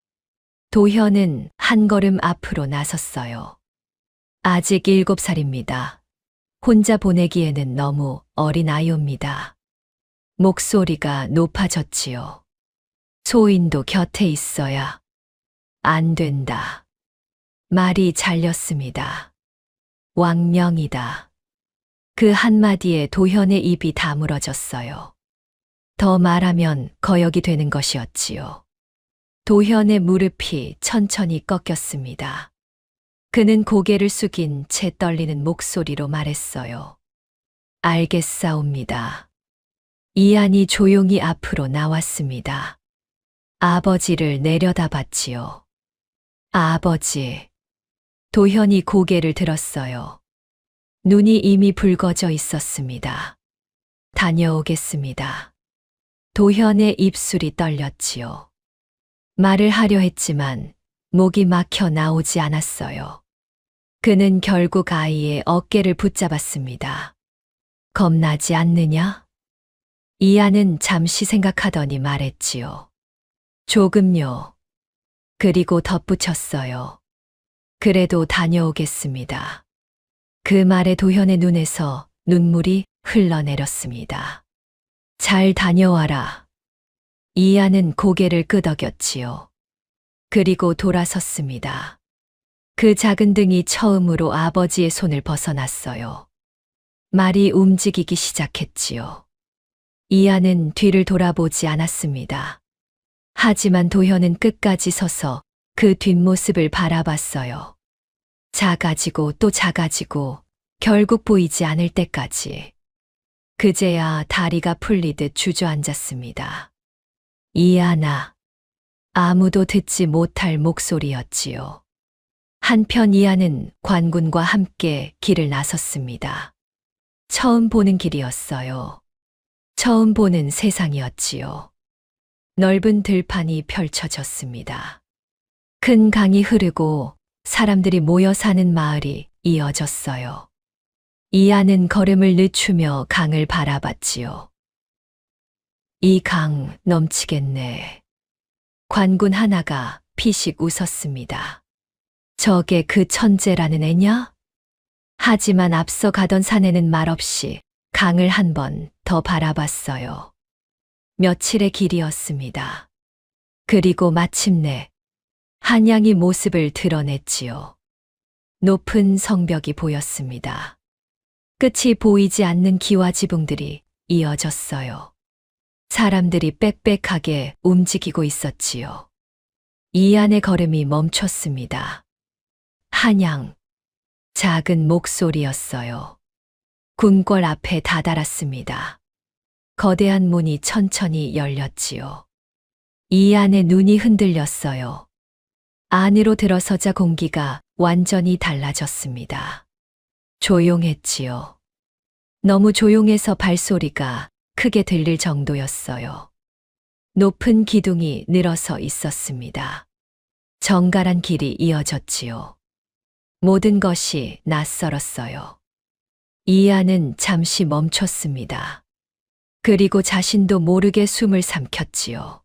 Speaker 1: 도현은 한 걸음 앞으로 나섰어요. 아직 7살입니다. 혼자 보내기에는 너무 어린 아이옵니다. 목소리가 높아졌지요. 소인도 곁에 있어야. 안 된다. 말이 잘렸습니다. 왕명이다. 그 한마디에 도현의 입이 다물어졌어요. 더 말하면 거역이 되는 것이었지요. 도현의 무릎이 천천히 꺾였습니다. 그는 고개를 숙인 채 떨리는 목소리로 말했어요. 알겠사옵니다. 이안이 조용히 앞으로 나왔습니다. 아버지를 내려다봤지요. 아버지. 도현이 고개를 들었어요. 눈이 이미 붉어져 있었습니다. 다녀오겠습니다. 도현의 입술이 떨렸지요. 말을 하려 했지만 목이 막혀 나오지 않았어요. 그는 결국 아이의 어깨를 붙잡았습니다. 겁나지 않느냐? 이안은 잠시 생각하더니 말했지요. 조금요. 그리고 덧붙였어요. 그래도 다녀오겠습니다. 그 말에 도현의 눈에서 눈물이 흘러내렸습니다. 잘 다녀와라. 이안은 고개를 끄덕였지요. 그리고 돌아섰습니다. 그 작은 등이 처음으로 아버지의 손을 벗어났어요. 말이 움직이기 시작했지요. 이안은 뒤를 돌아보지 않았습니다. 하지만 도현은 끝까지 서서 그 뒷모습을 바라봤어요. 작아지고 또 작아지고 결국 보이지 않을 때까지. 그제야 다리가 풀리듯 주저앉았습니다. 이안아. 아무도 듣지 못할 목소리였지요. 한편 이안은 관군과 함께 길을 나섰습니다. 처음 보는 길이었어요. 처음 보는 세상이었지요. 넓은 들판이 펼쳐졌습니다. 큰 강이 흐르고 사람들이 모여 사는 마을이 이어졌어요. 이안은 걸음을 늦추며 강을 바라봤지요. 이 강 넘치겠네. 관군 하나가 피식 웃었습니다. 저게 그 천재라는 애냐? 하지만 앞서 가던 사내는 말없이 강을 한 번 더 바라봤어요. 며칠의 길이었습니다. 그리고 마침내 한양이 모습을 드러냈지요. 높은 성벽이 보였습니다. 끝이 보이지 않는 기와 지붕들이 이어졌어요. 사람들이 빽빽하게 움직이고 있었지요. 이안의 걸음이 멈췄습니다. 한양. 작은 목소리였어요. 궁궐 앞에 다다랐습니다. 거대한 문이 천천히 열렸지요. 이 안에 눈이 흔들렸어요. 안으로 들어서자 공기가 완전히 달라졌습니다. 조용했지요. 너무 조용해서 발소리가 크게 들릴 정도였어요. 높은 기둥이 늘어서 있었습니다. 정갈한 길이 이어졌지요. 모든 것이 낯설었어요. 이안은 잠시 멈췄습니다. 그리고 자신도 모르게 숨을 삼켰지요.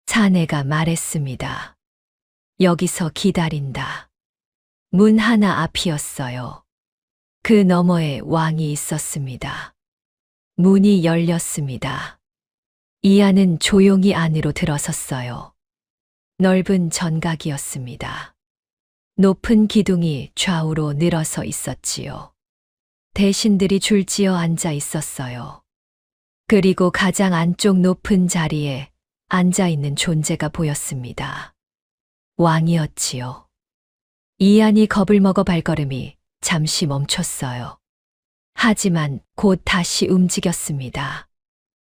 Speaker 1: 사내가 말했습니다. 여기서 기다린다. 문 하나 앞이었어요. 그 너머에 왕이 있었습니다. 문이 열렸습니다. 이안은 조용히 안으로 들어섰어요. 넓은 전각이었습니다. 높은 기둥이 좌우로 늘어서 있었지요. 대신들이 줄지어 앉아 있었어요. 그리고 가장 안쪽 높은 자리에 앉아 있는 존재가 보였습니다. 왕이었지요. 이안이 겁을 먹어 발걸음이 잠시 멈췄어요. 하지만 곧 다시 움직였습니다.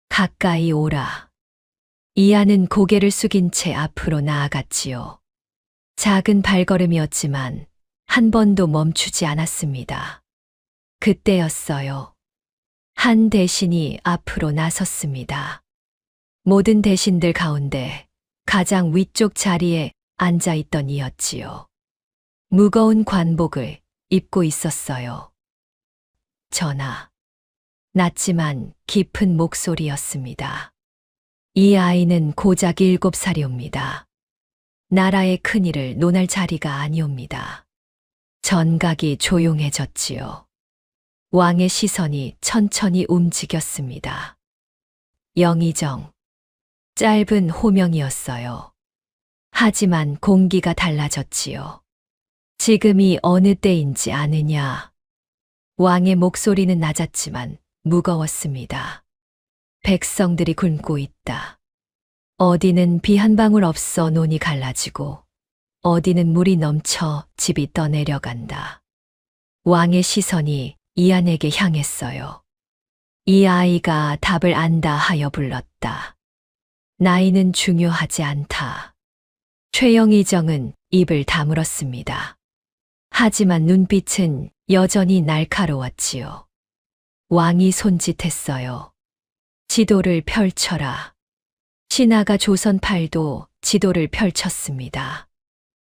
Speaker 1: 가까이 오라. 이안은 고개를 숙인 채 앞으로 나아갔지요. 작은 발걸음이었지만 한 번도 멈추지 않았습니다. 그때였어요. 한 대신이 앞으로 나섰습니다. 모든 대신들 가운데 가장 위쪽 자리에 앉아 있던 이였지요. 무거운 관복을 입고 있었어요. 전하. 낮지만 깊은 목소리였습니다. 이 아이는 고작 7살이옵니다. 나라의 큰일을 논할 자리가 아니옵니다. 전각이 조용해졌지요. 왕의 시선이 천천히 움직였습니다. 영의정. 짧은 호명이었어요. 하지만 공기가 달라졌지요. 지금이 어느 때인지 아느냐. 왕의 목소리는 낮았지만 무거웠습니다. 백성들이 굶고 있다. 어디는 비 한 방울 없어 논이 갈라지고 어디는 물이 넘쳐 집이 떠내려간다. 왕의 시선이 이안에게 향했어요. 이 아이가 답을 안다 하여 불렀다. 나이는 중요하지 않다. 최영의정은 입을 다물었습니다. 하지만 눈빛은 여전히 날카로웠지요. 왕이 손짓했어요. 지도를 펼쳐라. 신하가 조선팔도 지도를 펼쳤습니다.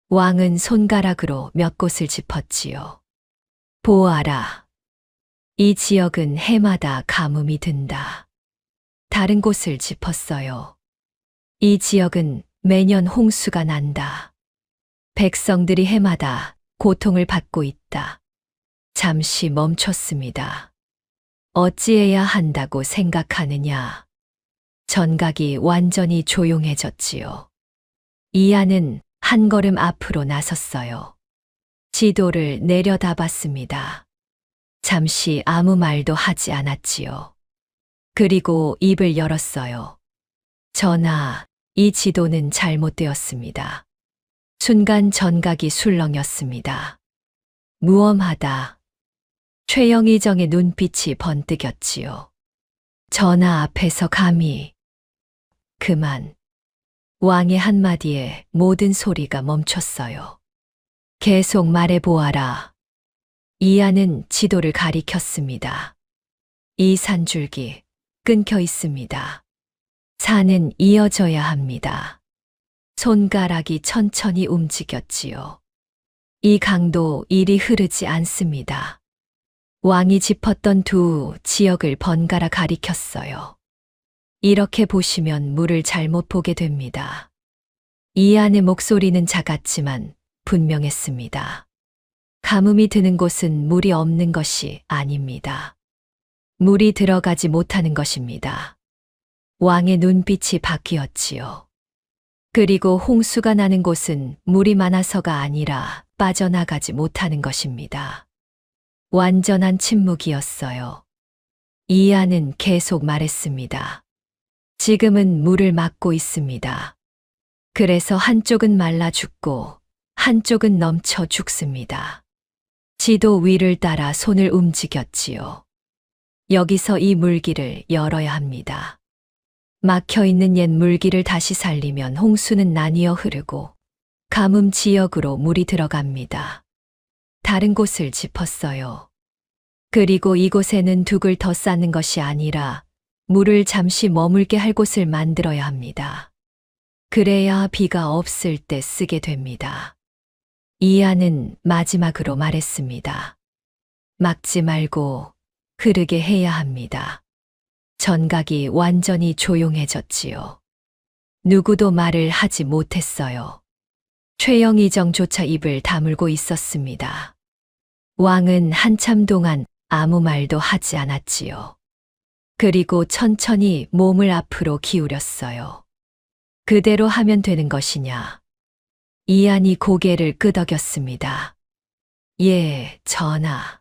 Speaker 1: 왕은 손가락으로 몇 곳을 짚었지요. 보아라. 이 지역은 해마다 가뭄이 든다. 다른 곳을 짚었어요. 이 지역은 매년 홍수가 난다. 백성들이 해마다 고통을 받고 있다. 잠시 멈췄습니다. 어찌해야 한다고 생각하느냐? 전각이 완전히 조용해졌지요. 이안은 한 걸음 앞으로 나섰어요. 지도를 내려다봤습니다. 잠시 아무 말도 하지 않았지요. 그리고 입을 열었어요. 전하, 이 지도는 잘못되었습니다. 순간 전각이 술렁였습니다. 무엄하다. 최영의정의 눈빛이 번뜩였지요. 전하 앞에서 감히. 그만. 왕의 한마디에 모든 소리가 멈췄어요. 계속 말해보아라. 이안은 지도를 가리켰습니다. 이 산줄기 끊겨 있습니다. 산은 이어져야 합니다. 손가락이 천천히 움직였지요. 이 강도 이리 흐르지 않습니다. 왕이 짚었던 두 지역을 번갈아 가리켰어요. 이렇게 보시면 물을 잘못 보게 됩니다. 이안의 목소리는 작았지만 분명했습니다. 가뭄이 드는 곳은 물이 없는 것이 아닙니다. 물이 들어가지 못하는 것입니다. 왕의 눈빛이 바뀌었지요. 그리고 홍수가 나는 곳은 물이 많아서가 아니라 빠져나가지 못하는 것입니다. 완전한 침묵이었어요. 이안은 계속 말했습니다. 지금은 물을 막고 있습니다. 그래서 한쪽은 말라 죽고 한쪽은 넘쳐 죽습니다. 지도 위를 따라 손을 움직였지요. 여기서 이 물기를 열어야 합니다. 막혀 있는 옛 물기를 다시 살리면 홍수는 나뉘어 흐르고 가뭄 지역으로 물이 들어갑니다. 다른 곳을 짚었어요. 그리고 이곳에는 둑을 더 쌓는 것이 아니라 물을 잠시 머물게 할 곳을 만들어야 합니다. 그래야 비가 없을 때 쓰게 됩니다. 이하는 마지막으로 말했습니다. 막지 말고 흐르게 해야 합니다. 전각이 완전히 조용해졌지요. 누구도 말을 하지 못했어요. 최영의정조차 입을 다물고 있었습니다. 왕은 한참 동안 아무 말도 하지 않았지요. 그리고 천천히 몸을 앞으로 기울였어요. 그대로 하면 되는 것이냐? 이한이 고개를 끄덕였습니다. 예, 전하.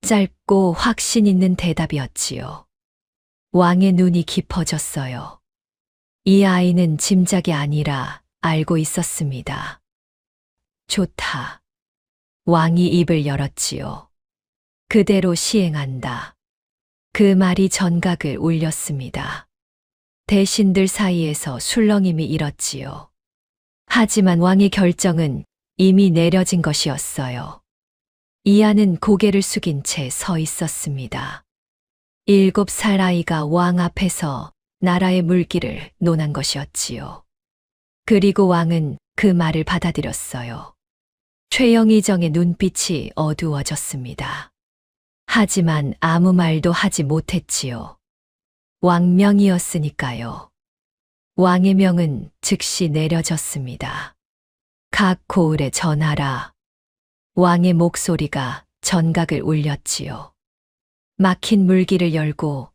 Speaker 1: 짧고 확신 있는 대답이었지요. 왕의 눈이 깊어졌어요. 이 아이는 짐작이 아니라 알고 있었습니다. 좋다. 왕이 입을 열었지요. 그대로 시행한다. 그 말이 전각을 울렸습니다. 대신들 사이에서 술렁임이 일었지요. 하지만 왕의 결정은 이미 내려진 것이었어요. 이하는 고개를 숙인 채 서 있었습니다. 7살 아이가 왕 앞에서 나라의 물기를 논한 것이었지요. 그리고 왕은 그 말을 받아들였어요. 최영의정의 눈빛이 어두워졌습니다. 하지만 아무 말도 하지 못했지요. 왕명이었으니까요. 왕의 명은 즉시 내려졌습니다. 각 고을에 전하라. 왕의 목소리가 전각을 울렸지요. 막힌 물기를 열고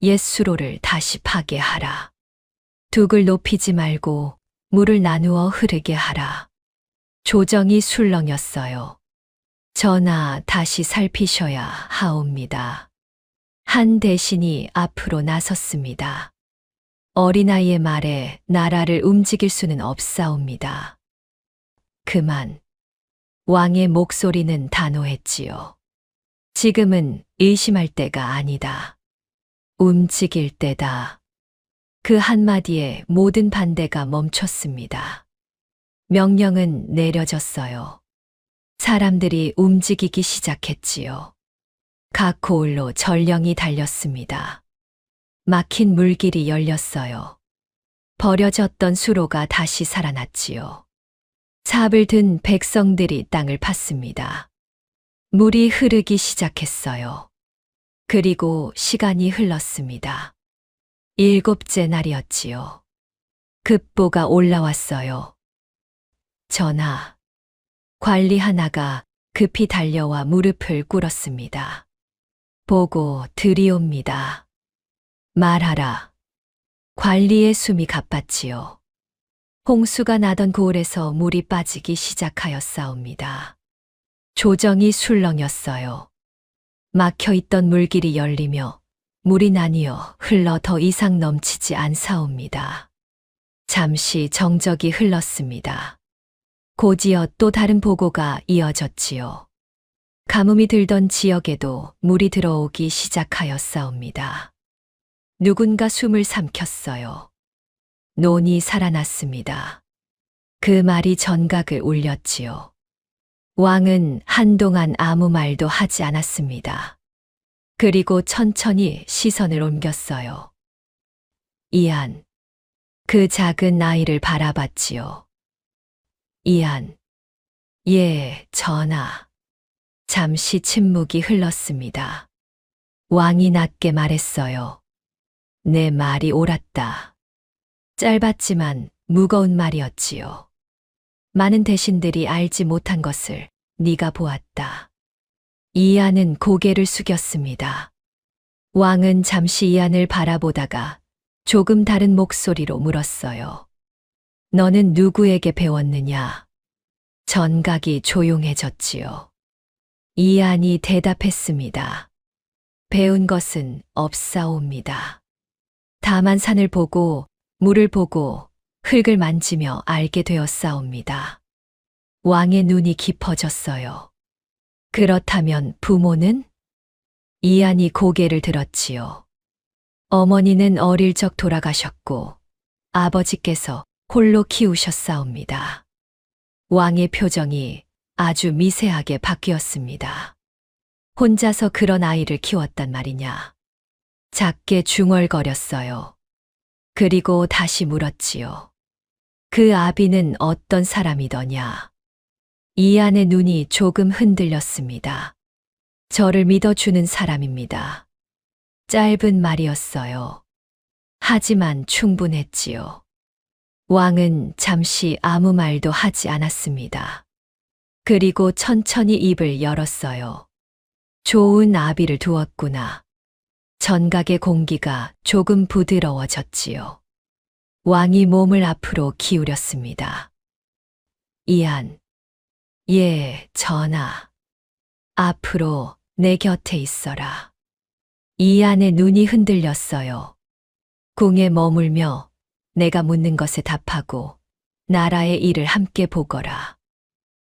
Speaker 1: 옛 수로를 다시 파괴하라. 둑을 높이지 말고 물을 나누어 흐르게 하라. 조정이 술렁였어요. 전하, 다시 살피셔야 하옵니다. 한 대신이 앞으로 나섰습니다. 어린아이의 말에 나라를 움직일 수는 없사옵니다. 그만. 왕의 목소리는 단호했지요. 지금은 의심할 때가 아니다. 움직일 때다. 그 한마디에 모든 반대가 멈췄습니다. 명령은 내려졌어요. 사람들이 움직이기 시작했지요. 각 고을로 전령이 달렸습니다. 막힌 물길이 열렸어요. 버려졌던 수로가 다시 살아났지요. 삽을 든 백성들이 땅을 팠습니다. 물이 흐르기 시작했어요. 그리고 시간이 흘렀습니다. 7째 날이었지요. 급보가 올라왔어요. 전하, 관리 하나가 급히 달려와 무릎을 꿇었습니다. 보고 드리옵니다. 말하라. 관리의 숨이 가빴지요. 홍수가 나던 고을에서 물이 빠지기 시작하였사옵니다. 조정이 술렁였어요. 막혀있던 물길이 열리며 물이 나뉘어 흘러 더 이상 넘치지 않사옵니다. 잠시 정적이 흘렀습니다. 곧이어 또 다른 보고가 이어졌지요. 가뭄이 들던 지역에도 물이 들어오기 시작하였사옵니다. 누군가 숨을 삼켰어요. 논이 살아났습니다. 그 말이 전각을 울렸지요. 왕은 한동안 아무 말도 하지 않았습니다. 그리고 천천히 시선을 옮겼어요. 이한, 그 작은 아이를 바라봤지요. 이한, 예, 전하. 잠시 침묵이 흘렀습니다. 왕이 낮게 말했어요. 내 말이 옳았다. 짧았지만 무거운 말이었지요. 많은 대신들이 알지 못한 것을 네가 보았다. 이한은 고개를 숙였습니다. 왕은 잠시 이한을 바라보다가 조금 다른 목소리로 물었어요. 너는 누구에게 배웠느냐? 전각이 조용해졌지요. 이한이 대답했습니다. 배운 것은 없사옵니다. 다만 산을 보고 물을 보고 흙을 만지며 알게 되었사옵니다. 왕의 눈이 깊어졌어요. 그렇다면 부모는? 이안이 고개를 들었지요. 어머니는 어릴 적 돌아가셨고 아버지께서 홀로 키우셨사옵니다. 왕의 표정이 아주 미세하게 바뀌었습니다. 혼자서 그런 아이를 키웠단 말이냐. 작게 중얼거렸어요. 그리고 다시 물었지요. 그 아비는 어떤 사람이더냐? 이안의 눈이 조금 흔들렸습니다. 저를 믿어주는 사람입니다. 짧은 말이었어요. 하지만 충분했지요. 왕은 잠시 아무 말도 하지 않았습니다. 그리고 천천히 입을 열었어요. 좋은 아비를 두었구나. 전각의 공기가 조금 부드러워졌지요. 왕이 몸을 앞으로 기울였습니다. 이안, 예, 전하. 앞으로 내 곁에 있어라. 이안의 눈이 흔들렸어요. 궁에 머물며 내가 묻는 것에 답하고 나라의 일을 함께 보거라.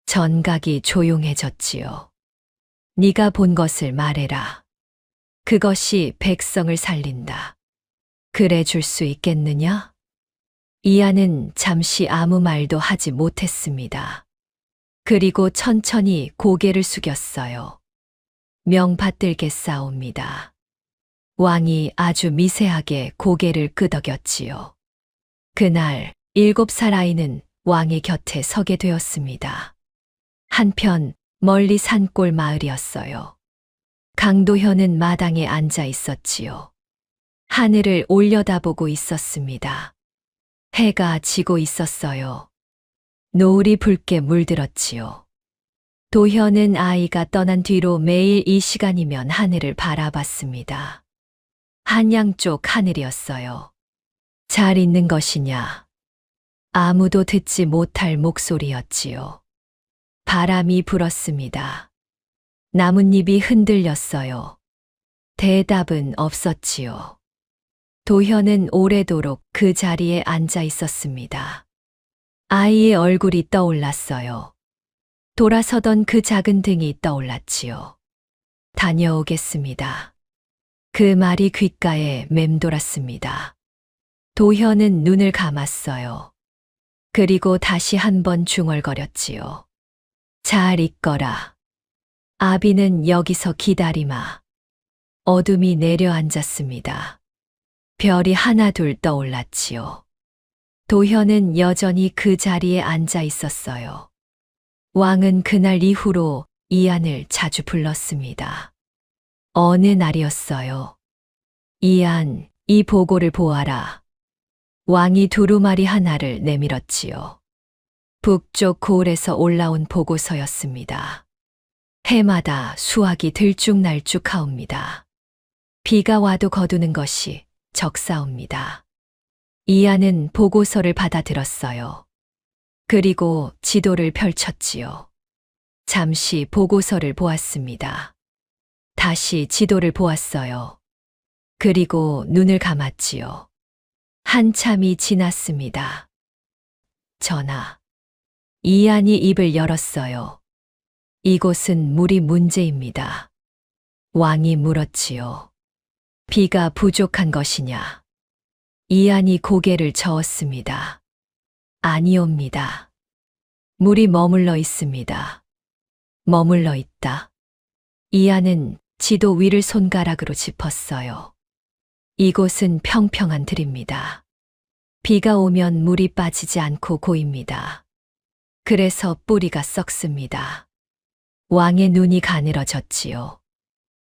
Speaker 1: 전각이 조용해졌지요. 네가 본 것을 말해라. 그것이 백성을 살린다. 그래 줄 수 있겠느냐? 이안은 잠시 아무 말도 하지 못했습니다. 그리고 천천히 고개를 숙였어요. 명받들겠사옵니다. 왕이 아주 미세하게 고개를 끄덕였지요. 그날 7살 아이는 왕의 곁에 서게 되었습니다. 한편 멀리 산골 마을이었어요. 강도현은 마당에 앉아 있었지요. 하늘을 올려다보고 있었습니다. 해가 지고 있었어요. 노을이 붉게 물들었지요. 도현은 아이가 떠난 뒤로 매일 이 시간이면 하늘을 바라봤습니다. 한양 쪽 하늘이었어요. 잘 있는 것이냐? 아무도 듣지 못할 목소리였지요. 바람이 불었습니다. 나뭇잎이 흔들렸어요. 대답은 없었지요. 도현은 오래도록 그 자리에 앉아 있었습니다. 아이의 얼굴이 떠올랐어요. 돌아서던 그 작은 등이 떠올랐지요. 다녀오겠습니다. 그 말이 귓가에 맴돌았습니다. 도현은 눈을 감았어요. 그리고 다시 한번 중얼거렸지요. 잘 있거라. 아비는 여기서 기다리마. 어둠이 내려앉았습니다. 별이 하나둘 떠올랐지요. 도현은 여전히 그 자리에 앉아 있었어요. 왕은 그날 이후로 이안을 자주 불렀습니다. 어느 날이었어요. 이안, 이 보고를 보아라. 왕이 두루마리 하나를 내밀었지요. 북쪽 고을에서 올라온 보고서였습니다. 해마다 수확이 들쭉날쭉하옵니다. 비가 와도 거두는 것이 적사옵니다. 이안은 보고서를 받아들었어요. 그리고 지도를 펼쳤지요. 잠시 보고서를 보았습니다. 다시 지도를 보았어요. 그리고 눈을 감았지요. 한참이 지났습니다. 전하, 이안이 입을 열었어요. 이곳은 물이 문제입니다. 왕이 물었지요. 비가 부족한 것이냐? 이안이 고개를 저었습니다. 아니옵니다. 물이 머물러 있습니다. 머물러 있다. 이안은 지도 위를 손가락으로 짚었어요. 이곳은 평평한 들입니다. 비가 오면 물이 빠지지 않고 고입니다. 그래서 뿌리가 썩습니다. 왕의 눈이 가늘어졌지요.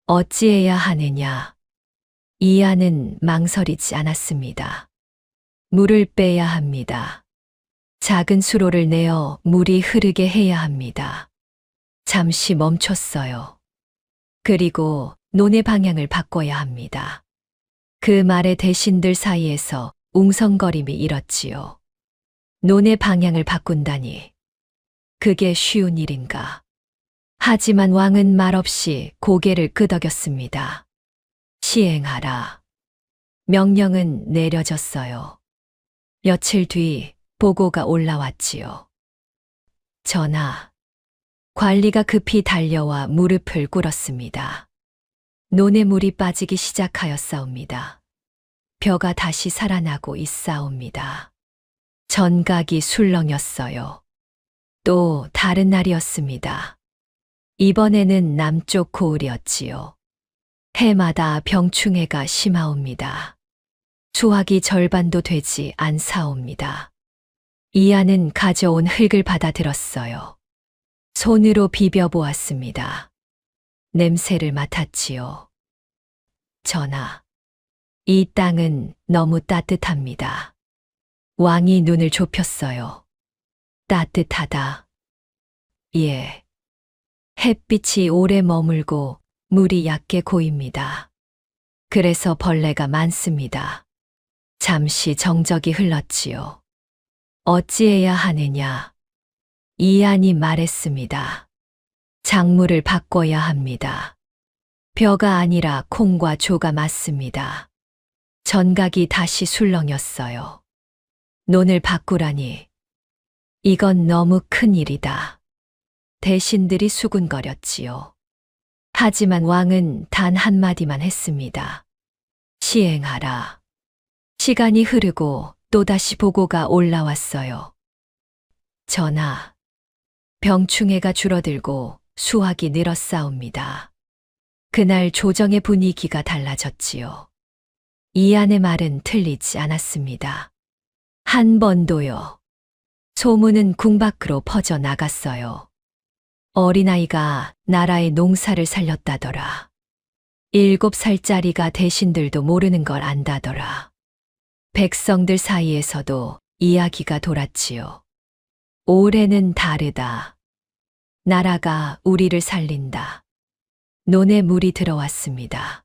Speaker 1: 어찌해야 하느냐? 이안은 망설이지 않았습니다. 물을 빼야 합니다. 작은 수로를 내어 물이 흐르게 해야 합니다. 잠시 멈췄어요. 그리고 논의 방향을 바꿔야 합니다. 그 말에 대신들 사이에서 웅성거림이 일었지요. 논의 방향을 바꾼다니. 그게 쉬운 일인가? 하지만 왕은 말없이 고개를 끄덕였습니다. 시행하라. 명령은 내려졌어요. 며칠 뒤 보고가 올라왔지요. 전하, 관리가 급히 달려와 무릎을 꿇었습니다. 논에 물이 빠지기 시작하였사옵니다. 벼가 다시 살아나고 있사옵니다. 전각이 술렁였어요. 또 다른 날이었습니다. 이번에는 남쪽 고을이었지요. 해마다 병충해가 심하옵니다. 수확이 절반도 되지 않사옵니다. 이하는 가져온 흙을 받아 들었어요. 손으로 비벼보았습니다. 냄새를 맡았지요. 전하, 이 땅은 너무 따뜻합니다. 왕이 눈을 좁혔어요. 따뜻하다. 예. 햇빛이 오래 머물고 물이 얕게 고입니다. 그래서 벌레가 많습니다. 잠시 정적이 흘렀지요. 어찌해야 하느냐? 이한이 말했습니다. 작물을 바꿔야 합니다. 벼가 아니라 콩과 조가 맞습니다. 전각이 다시 술렁였어요. 논을 바꾸라니. 이건 너무 큰 일이다. 대신들이 수군거렸지요. 하지만 왕은 단 한마디만 했습니다. 시행하라. 시간이 흐르고 또다시 보고가 올라왔어요. 전하, 병충해가 줄어들고 수확이 늘었사옵니다. 그날 조정의 분위기가 달라졌지요. 이안의 말은 틀리지 않았습니다. 한 번도요. 소문은 궁 밖으로 퍼져나갔어요. 어린아이가 나라의 농사를 살렸다더라. 7살짜리가 대신들도 모르는 걸 안다더라. 백성들 사이에서도 이야기가 돌았지요. 올해는 다르다. 나라가 우리를 살린다. 논에 물이 들어왔습니다.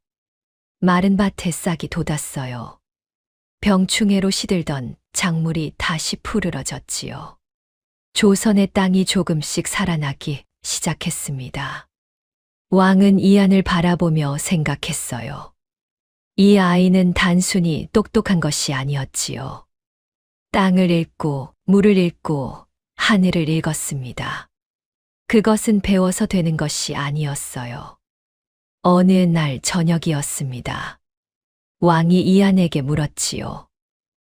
Speaker 1: 마른 밭에 싹이 돋았어요. 병충해로 시들던 작물이 다시 푸르러졌지요. 조선의 땅이 조금씩 살아나기 시작했습니다. 왕은 이안을 바라보며 생각했어요. 이 아이는 단순히 똑똑한 것이 아니었지요. 땅을 읽고 물을 읽고 하늘을 읽었습니다. 그것은 배워서 되는 것이 아니었어요. 어느 날 저녁이었습니다. 왕이 이안에게 물었지요.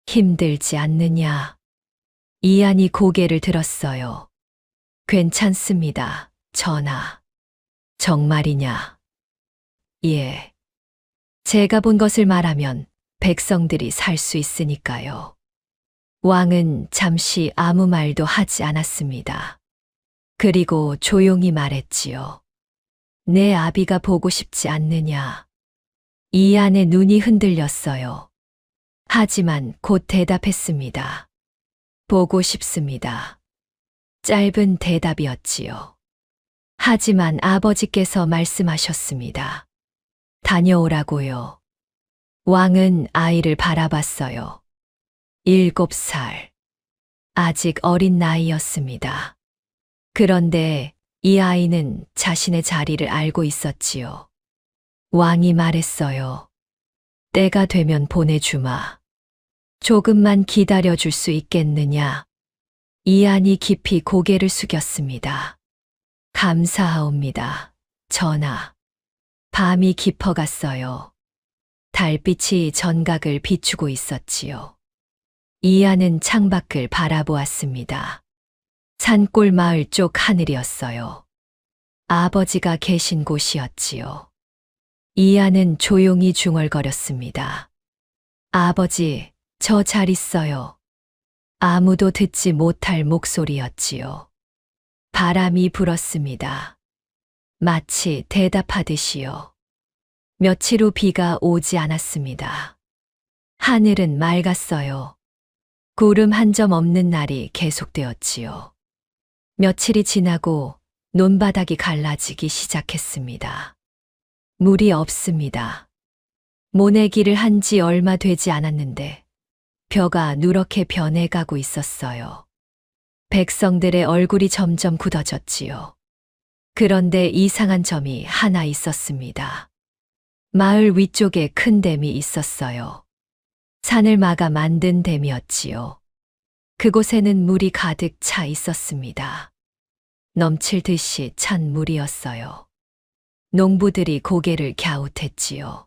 Speaker 1: 힘들지 않느냐? 이안이 고개를 들었어요. 괜찮습니다, 전하. 정말이냐? 예. 제가 본 것을 말하면 백성들이 살 수 있으니까요. 왕은 잠시 아무 말도 하지 않았습니다. 그리고 조용히 말했지요. 내 아비가 보고 싶지 않느냐? 이안의 눈이 흔들렸어요. 하지만 곧 대답했습니다. 보고 싶습니다. 짧은 대답이었지요. 하지만 아버지께서 말씀하셨습니다. 다녀오라고요. 왕은 아이를 바라봤어요. 7살. 아직 어린 나이였습니다. 그런데 이 아이는 자신의 자리를 알고 있었지요. 왕이 말했어요. 때가 되면 보내주마. 조금만 기다려줄 수 있겠느냐? 이안이 깊이 고개를 숙였습니다. 감사하옵니다, 전하. 밤이 깊어갔어요. 달빛이 전각을 비추고 있었지요. 이안은 창밖을 바라보았습니다. 산골 마을 쪽 하늘이었어요. 아버지가 계신 곳이었지요. 이안은 조용히 중얼거렸습니다. 아버지, 저 잘 있어요. 아무도 듣지 못할 목소리였지요. 바람이 불었습니다. 마치 대답하듯이요. 며칠 후 비가 오지 않았습니다. 하늘은 맑았어요. 구름 한 점 없는 날이 계속되었지요. 며칠이 지나고 논바닥이 갈라지기 시작했습니다. 물이 없습니다. 모내기를 한 지 얼마 되지 않았는데 벼가 누렇게 변해가고 있었어요. 백성들의 얼굴이 점점 굳어졌지요. 그런데 이상한 점이 하나 있었습니다. 마을 위쪽에 큰 댐이 있었어요. 산을 막아 만든 댐이었지요. 그곳에는 물이 가득 차 있었습니다. 넘칠 듯이 찬 물이었어요. 농부들이 고개를 갸웃했지요.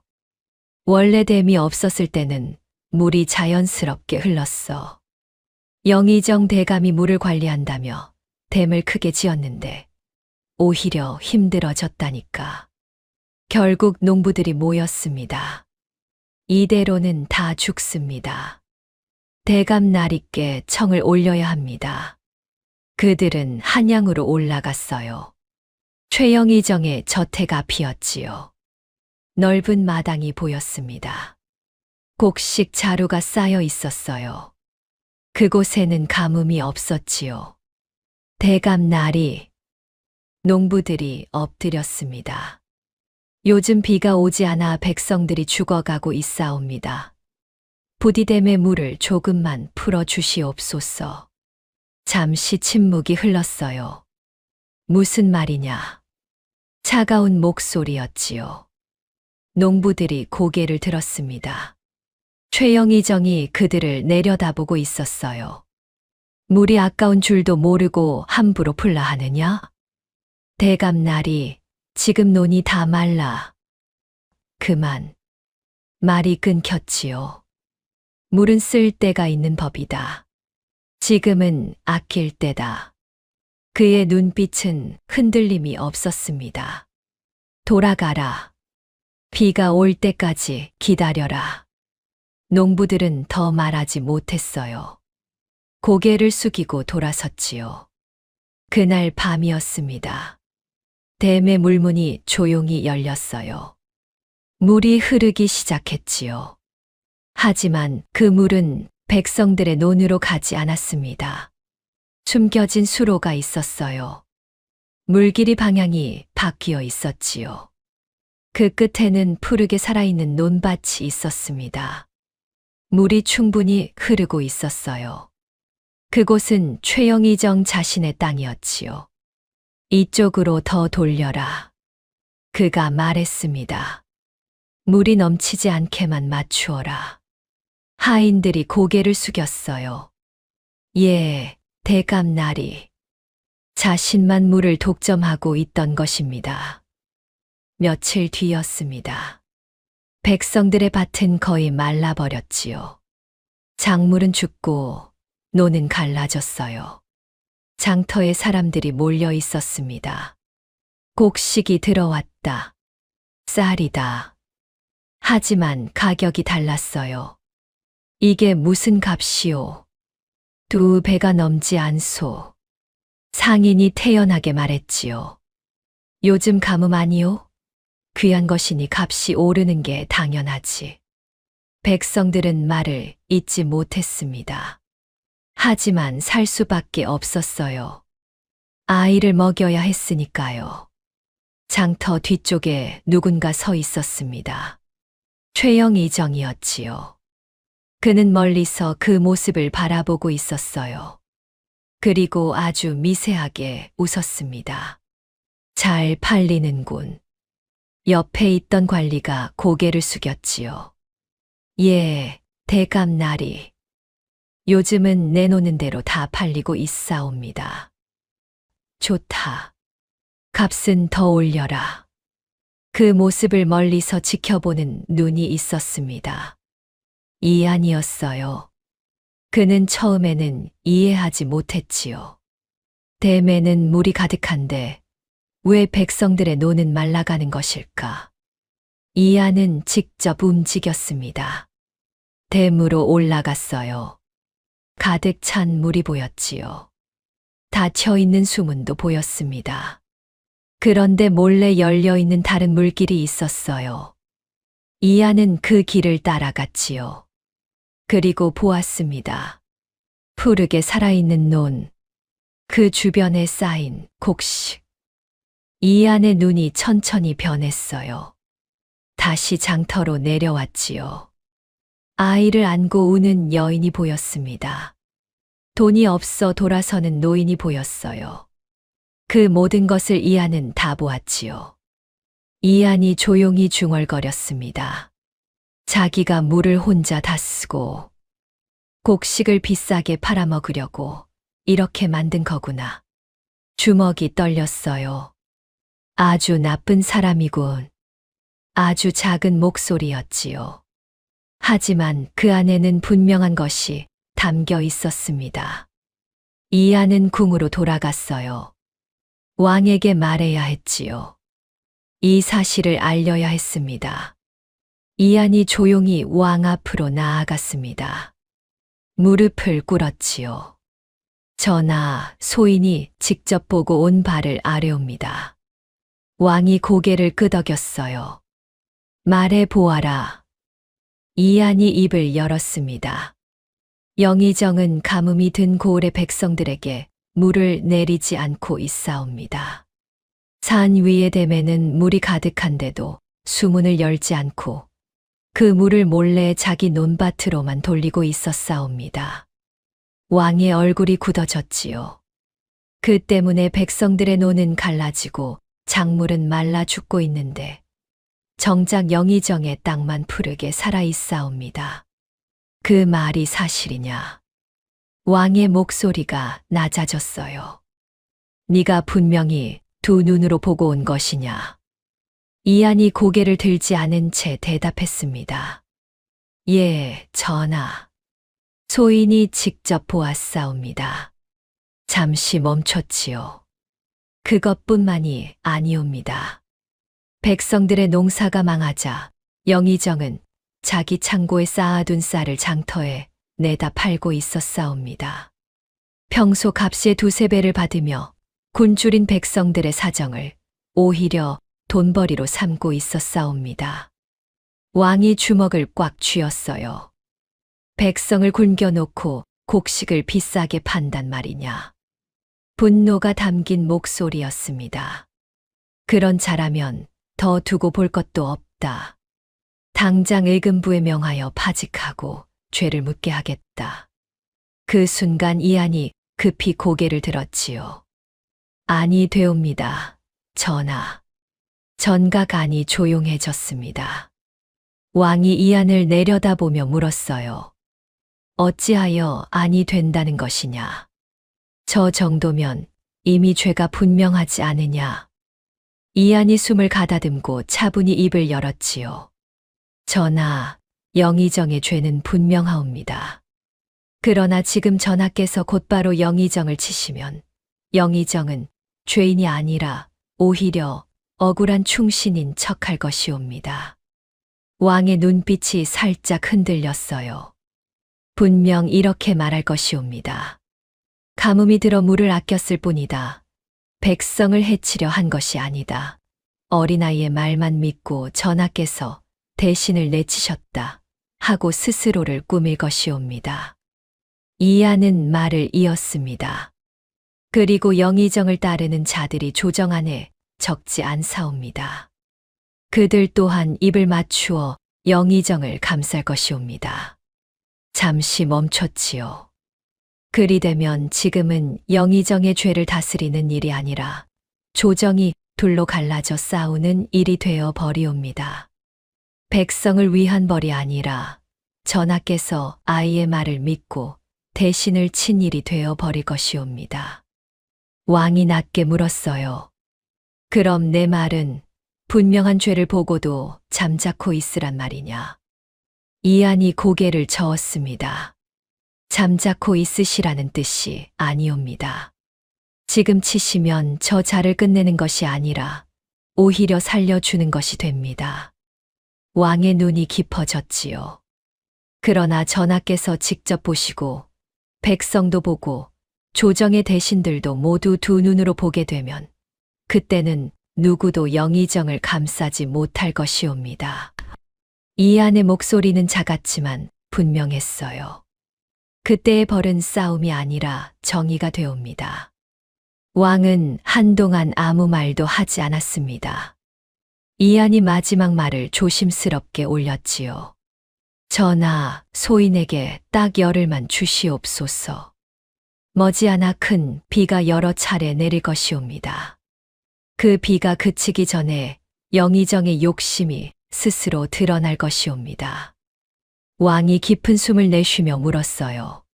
Speaker 1: 원래 댐이 없었을 때는 물이 자연스럽게 흘렀어. 영의정 대감이 물을 관리한다며 댐을 크게 지었는데 오히려 힘들어졌다니까. 결국 농부들이 모였습니다. 이대로는 다 죽습니다. 대감 나리께 청을 올려야 합니다. 그들은 한양으로 올라갔어요. 최영의정의 저택 앞이었지요. 넓은 마당이 보였습니다. 곡식 자루가 쌓여 있었어요. 그곳에는 가뭄이 없었지요. 대감 나리, 농부들이 엎드렸습니다. 요즘 비가 오지 않아 백성들이 죽어가고 있사옵니다. 부디 댐의 물을 조금만 풀어주시옵소서. 잠시 침묵이 흘렀어요. 무슨 말이냐? 차가운 목소리였지요. 농부들이 고개를 들었습니다. 최영의정이 그들을 내려다보고 있었어요. 물이 아까운 줄도 모르고 함부로 풀라 하느냐? 대감 나리, 지금 논이 다 말라. 그만. 말이 끊겼지요. 물은 쓸 때가 있는 법이다. 지금은 아낄 때다. 그의 눈빛은 흔들림이 없었습니다. 돌아가라. 비가 올 때까지 기다려라. 농부들은 더 말하지 못했어요. 고개를 숙이고 돌아섰지요. 그날 밤이었습니다. 댐의 물문이 조용히 열렸어요. 물이 흐르기 시작했지요. 하지만 그 물은 백성들의 논으로 가지 않았습니다. 숨겨진 수로가 있었어요. 물길이 방향이 바뀌어 있었지요. 그 끝에는 푸르게 살아있는 논밭이 있었습니다. 물이 충분히 흐르고 있었어요. 그곳은 최영의정 자신의 땅이었지요. 이쪽으로 더 돌려라. 그가 말했습니다. 물이 넘치지 않게만 맞추어라. 하인들이 고개를 숙였어요. 예, 대감 나리. 자신만 물을 독점하고 있던 것입니다. 며칠 뒤였습니다. 백성들의 밭은 거의 말라버렸지요. 작물은 죽고 논은 갈라졌어요. 장터에 사람들이 몰려 있었습니다. 곡식이 들어왔다. 쌀이다. 하지만 가격이 달랐어요. 이게 무슨 값이오? 2배가 넘지 않소. 상인이 태연하게 말했지요. 요즘 가뭄 아니오? 귀한 것이니 값이 오르는 게 당연하지. 백성들은 말을 잇지 못했습니다. 하지만 살 수밖에 없었어요. 아이를 먹여야 했으니까요. 장터 뒤쪽에 누군가 서 있었습니다. 최영의정이었지요. 그는 멀리서 그 모습을 바라보고 있었어요. 그리고 아주 미세하게 웃었습니다. 잘 팔리는군. 옆에 있던 관리가 고개를 숙였지요. 예, 대감 나리. 요즘은 내놓는 대로 다 팔리고 있사옵니다. 좋다. 값은 더 올려라. 그 모습을 멀리서 지켜보는 눈이 있었습니다. 이안이었어요. 그는 처음에는 이해하지 못했지요. 댐에는 물이 가득한데 왜 백성들의 논은 말라가는 것일까? 이안은 직접 움직였습니다. 댐으로 올라갔어요. 가득 찬 물이 보였지요. 닫혀 있는 수문도 보였습니다. 그런데 몰래 열려 있는 다른 물길이 있었어요. 이안은 그 길을 따라갔지요. 그리고 보았습니다. 푸르게 살아있는 논, 그 주변에 쌓인 곡식. 이안의 눈이 천천히 변했어요. 다시 장터로 내려왔지요. 아이를 안고 우는 여인이 보였습니다. 돈이 없어 돌아서는 노인이 보였어요. 그 모든 것을 이안은 다 보았지요. 이안이 조용히 중얼거렸습니다. 자기가 물을 혼자 다 쓰고 곡식을 비싸게 팔아먹으려고 이렇게 만든 거구나. 주먹이 떨렸어요. 아주 나쁜 사람이군. 아주 작은 목소리였지요. 하지만 그 안에는 분명한 것이 담겨 있었습니다. 이안은 궁으로 돌아갔어요. 왕에게 말해야 했지요. 이 사실을 알려야 했습니다. 이안이 조용히 왕 앞으로 나아갔습니다. 무릎을 꿇었지요. 전하, 소인이 직접 보고 온 바를 아뢰옵니다. 왕이 고개를 끄덕였어요. 말해 보아라. 이안이 입을 열었습니다. 영의정은 가뭄이 든 고을의 백성들에게 물을 내리지 않고 있사옵니다. 산 위의 댐에는 물이 가득한데도 수문을 열지 않고 그 물을 몰래 자기 논밭으로만 돌리고 있었사옵니다. 왕의 얼굴이 굳어졌지요. 그 때문에 백성들의 논은 갈라지고 작물은 말라 죽고 있는데 정작 영의정의 땅만 푸르게 살아있사옵니다. 그 말이 사실이냐? 왕의 목소리가 낮아졌어요. 네가 분명히 두 눈으로 보고 온 것이냐? 이안이 고개를 들지 않은 채 대답했습니다. 예, 전하. 소인이 직접 보았사옵니다. 잠시 멈췄지요. 그것뿐만이 아니옵니다. 백성들의 농사가 망하자 영의정은 자기 창고에 쌓아둔 쌀을 장터에 내다 팔고 있었사옵니다. 평소 값의 2~3배를 받으며 굶주린 백성들의 사정을 오히려 돈벌이로 삼고 있었사옵니다. 왕이 주먹을 꽉 쥐었어요. 백성을 굶겨놓고 곡식을 비싸게 판단 말이냐. 분노가 담긴 목소리였습니다. 그런 자라면 더 두고 볼 것도 없다. 당장 의금부에 명하여 파직하고 죄를 묻게 하겠다. 그 순간 이안이 급히 고개를 들었지요. 아니 되옵니다, 전하. 전각 안이 조용해졌습니다. 왕이 이안을 내려다보며 물었어요. 어찌하여 아니 된다는 것이냐? 저 정도면 이미 죄가 분명하지 않으냐? 이안이 숨을 가다듬고 차분히 입을 열었지요. 전하, 영의정의 죄는 분명하옵니다. 그러나 지금 전하께서 곧바로 영의정을 치시면 영의정은 죄인이 아니라 오히려 억울한 충신인 척할 것이옵니다. 왕의 눈빛이 살짝 흔들렸어요. 분명 이렇게 말할 것이옵니다. 가뭄이 들어 물을 아꼈을 뿐이다. 백성을 해치려 한 것이 아니다. 어린아이의 말만 믿고 전하께서 대신을 내치셨다 하고 스스로를 꾸밀 것이옵니다. 이안은 말을 이었습니다. 그리고 영의정을 따르는 자들이 조정 안에 적지 않사옵니다. 그들 또한 입을 맞추어 영의정을 감쌀 것이옵니다. 잠시 멈췄지요. 그리 되면 지금은 영의정의 죄를 다스리는 일이 아니라 조정이 둘로 갈라져 싸우는 일이 되어 버리옵니다. 백성을 위한 벌이 아니라 전하께서 아이의 말을 믿고 대신을 친 일이 되어 버릴 것이옵니다. 왕이 낮게 물었어요. 그럼 내 말은 분명한 죄를 보고도 잠자코 있으란 말이냐? 이안이 고개를 저었습니다. 잠자코 있으시라는 뜻이 아니옵니다. 지금 치시면 저 자를 끝내는 것이 아니라 오히려 살려주는 것이 됩니다. 왕의 눈이 깊어졌지요. 그러나 전하께서 직접 보시고 백성도 보고 조정의 대신들도 모두 두 눈으로 보게 되면 그때는 누구도 영의정을 감싸지 못할 것이옵니다. 이안의 목소리는 작았지만 분명했어요. 그때의 벌은 싸움이 아니라 정의가 되옵니다. 왕은 한동안 아무 말도 하지 않았습니다. 이안이 마지막 말을 조심스럽게 올렸지요. 전하, 소인에게 딱 열흘만 주시옵소서. 머지않아 큰 비가 여러 차례 내릴 것이옵니다. 그 비가 그치기 전에 영의정의 욕심이 스스로 드러날 것이옵니다. 왕이 깊은 숨을 내쉬며 물었어요.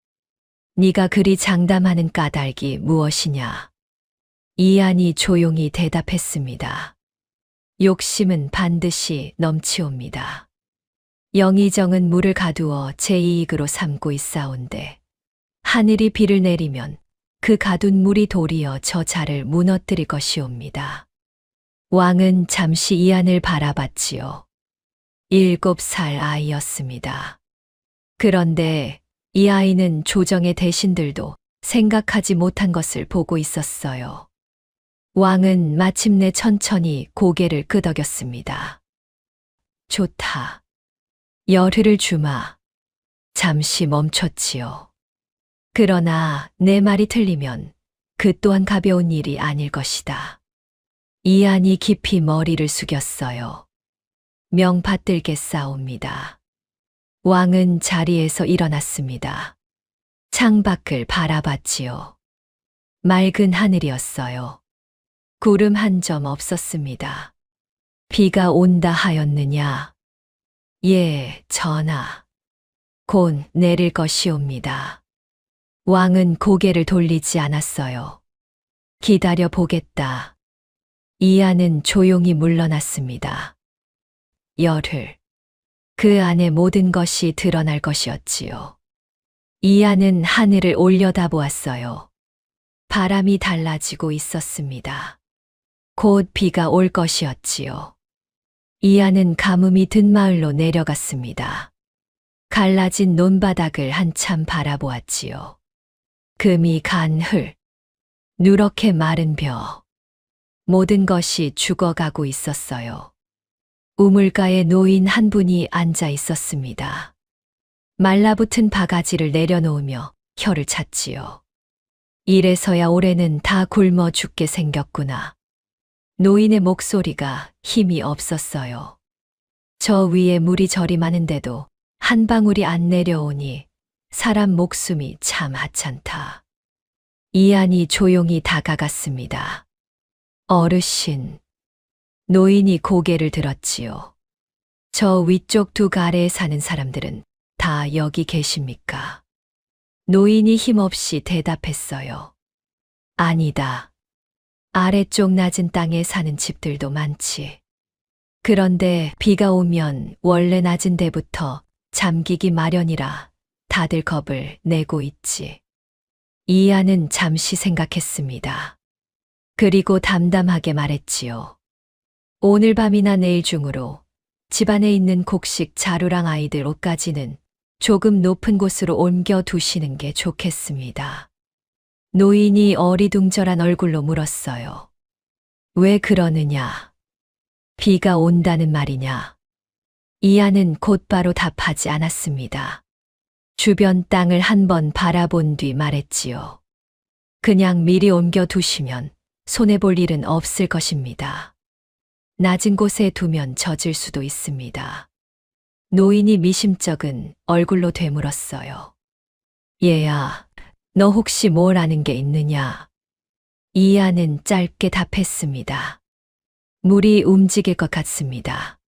Speaker 1: 네가 그리 장담하는 까닭이 무엇이냐? 이안이 조용히 대답했습니다. 욕심은 반드시 넘치옵니다. 영의정은 물을 가두어 제 이익으로 삼고 있사온데 하늘이 비를 내리면 그 가둔 물이 도리어 저 자를 무너뜨릴 것이옵니다. 왕은 잠시 이안을 바라봤지요. 7살 아이였습니다. 그런데 이 아이는 조정의 대신들도 생각하지 못한 것을 보고 있었어요. 왕은 마침내 천천히 고개를 끄덕였습니다. 좋다. 열흘을 주마. 잠시 멈췄지요. 그러나 내 말이 틀리면 그 또한 가벼운 일이 아닐 것이다. 이안이 깊이 머리를 숙였어요. 명받들겠사옵니다. 왕은 자리에서 일어났습니다. 창밖을 바라봤지요. 맑은 하늘이었어요. 구름 한 점 없었습니다. 비가 온다 하였느냐? 예, 전하. 곧 내릴 것이옵니다. 왕은 고개를 돌리지 않았어요. 기다려 보겠다. 이안은 조용히 물러났습니다. 열흘. 그 안에 모든 것이 드러날 것이었지요. 이안은 하늘을 올려다보았어요. 바람이 달라지고 있었습니다. 곧 비가 올 것이었지요. 이안은 가뭄이 든 마을로 내려갔습니다. 갈라진 논바닥을 한참 바라보았지요. 금이 간 흘, 누렇게 마른 벼, 모든 것이 죽어가고 있었어요. 우물가에 노인 한 분이 앉아 있었습니다. 말라붙은 바가지를 내려놓으며 혀를 찼지요. 이래서야 올해는 다 굶어 죽게 생겼구나. 노인의 목소리가 힘이 없었어요. 저 위에 물이 저리 많은데도 한 방울이 안 내려오니 사람 목숨이 참 하찮다. 이안이 조용히 다가갔습니다. 어르신. 노인이 고개를 들었지요. 저 위쪽 두 가래에 사는 사람들은 다 여기 계십니까? 노인이 힘없이 대답했어요. 아니다. 아래쪽 낮은 땅에 사는 집들도 많지. 그런데 비가 오면 원래 낮은 데부터 잠기기 마련이라 다들 겁을 내고 있지. 이안은 잠시 생각했습니다. 그리고 담담하게 말했지요. 오늘 밤이나 내일 중으로 집안에 있는 곡식 자루랑 아이들 옷까지는 조금 높은 곳으로 옮겨 두시는 게 좋겠습니다. 노인이 어리둥절한 얼굴로 물었어요. 왜 그러느냐? 비가 온다는 말이냐? 이안은 곧바로 답하지 않았습니다. 주변 땅을 한번 바라본 뒤 말했지요. 그냥 미리 옮겨 두시면 손해볼 일은 없을 것입니다. 낮은 곳에 두면 젖을 수도 있습니다. 노인이 미심쩍은 얼굴로 되물었어요. 얘야, 너 혹시 뭘 아는 게 있느냐? 이안은 짧게 답했습니다. 물이 움직일 것 같습니다.